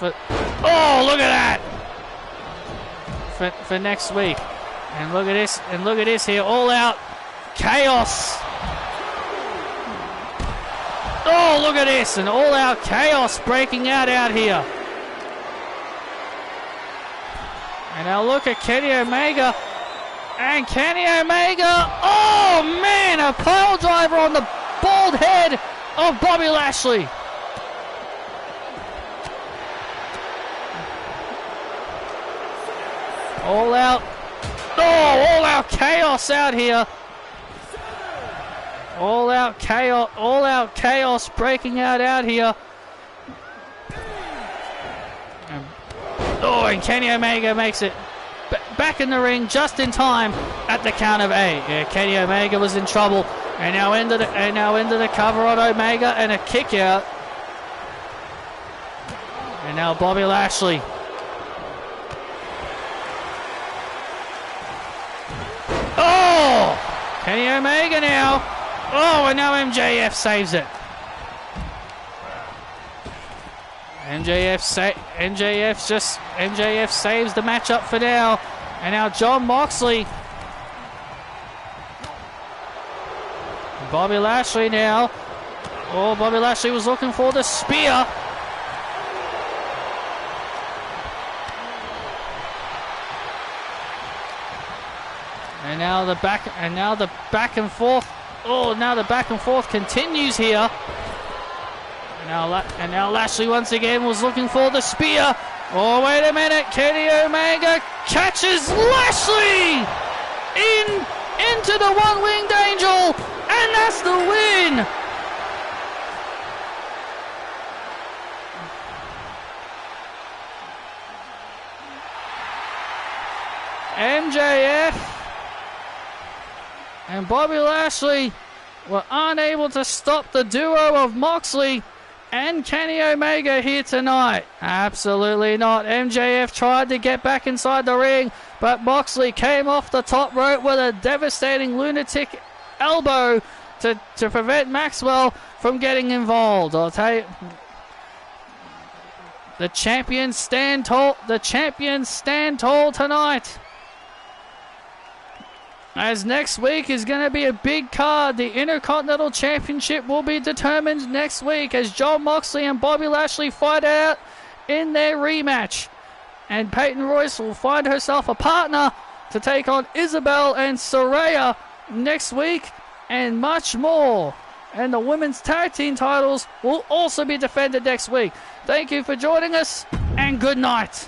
Oh, look at that! For next week. And look at this here, all out chaos. Oh, look at this, an all out chaos breaking out here. And now look at Kenny Omega. And Kenny Omega, oh man, a pile driver on the bald head of Bobby Lashley. All out chaos out here. All out chaos breaking out here. And Kenny Omega makes it back in the ring just in time at the count of 8. Yeah, Kenny Omega was in trouble, and now into the cover on Omega and a kick out. And now Bobby Lashley. Oh! Kenny Omega now. Oh, and now MJF saves it. MJF saves the matchup for now. And now Jon Moxley. Bobby Lashley now. Oh, Bobby Lashley was looking for the spear. And now the back and forth. Oh, now the back and forth continues here. And now Lashley once again was looking for the spear. Oh, wait a minute. Kenny Omega catches Lashley into the one-winged angel. And that's the win. MJF and Bobby Lashley were unable to stop the duo of Moxley and Kenny Omega here tonight. Absolutely not. MJF tried to get back inside the ring, but Moxley came off the top rope with a devastating lunatic elbow to prevent Maxwell from getting involved. I'll tell you, the champions stand tall. The champions stand tall tonight. As next week is going to be a big card. The Intercontinental Championship will be determined next week as Jon Moxley and Bobby Lashley fight out in their rematch. And Peyton Royce will find herself a partner to take on Isabel and Saraya next week, and much more. And the women's tag team titles will also be defended next week. Thank you for joining us, and good night.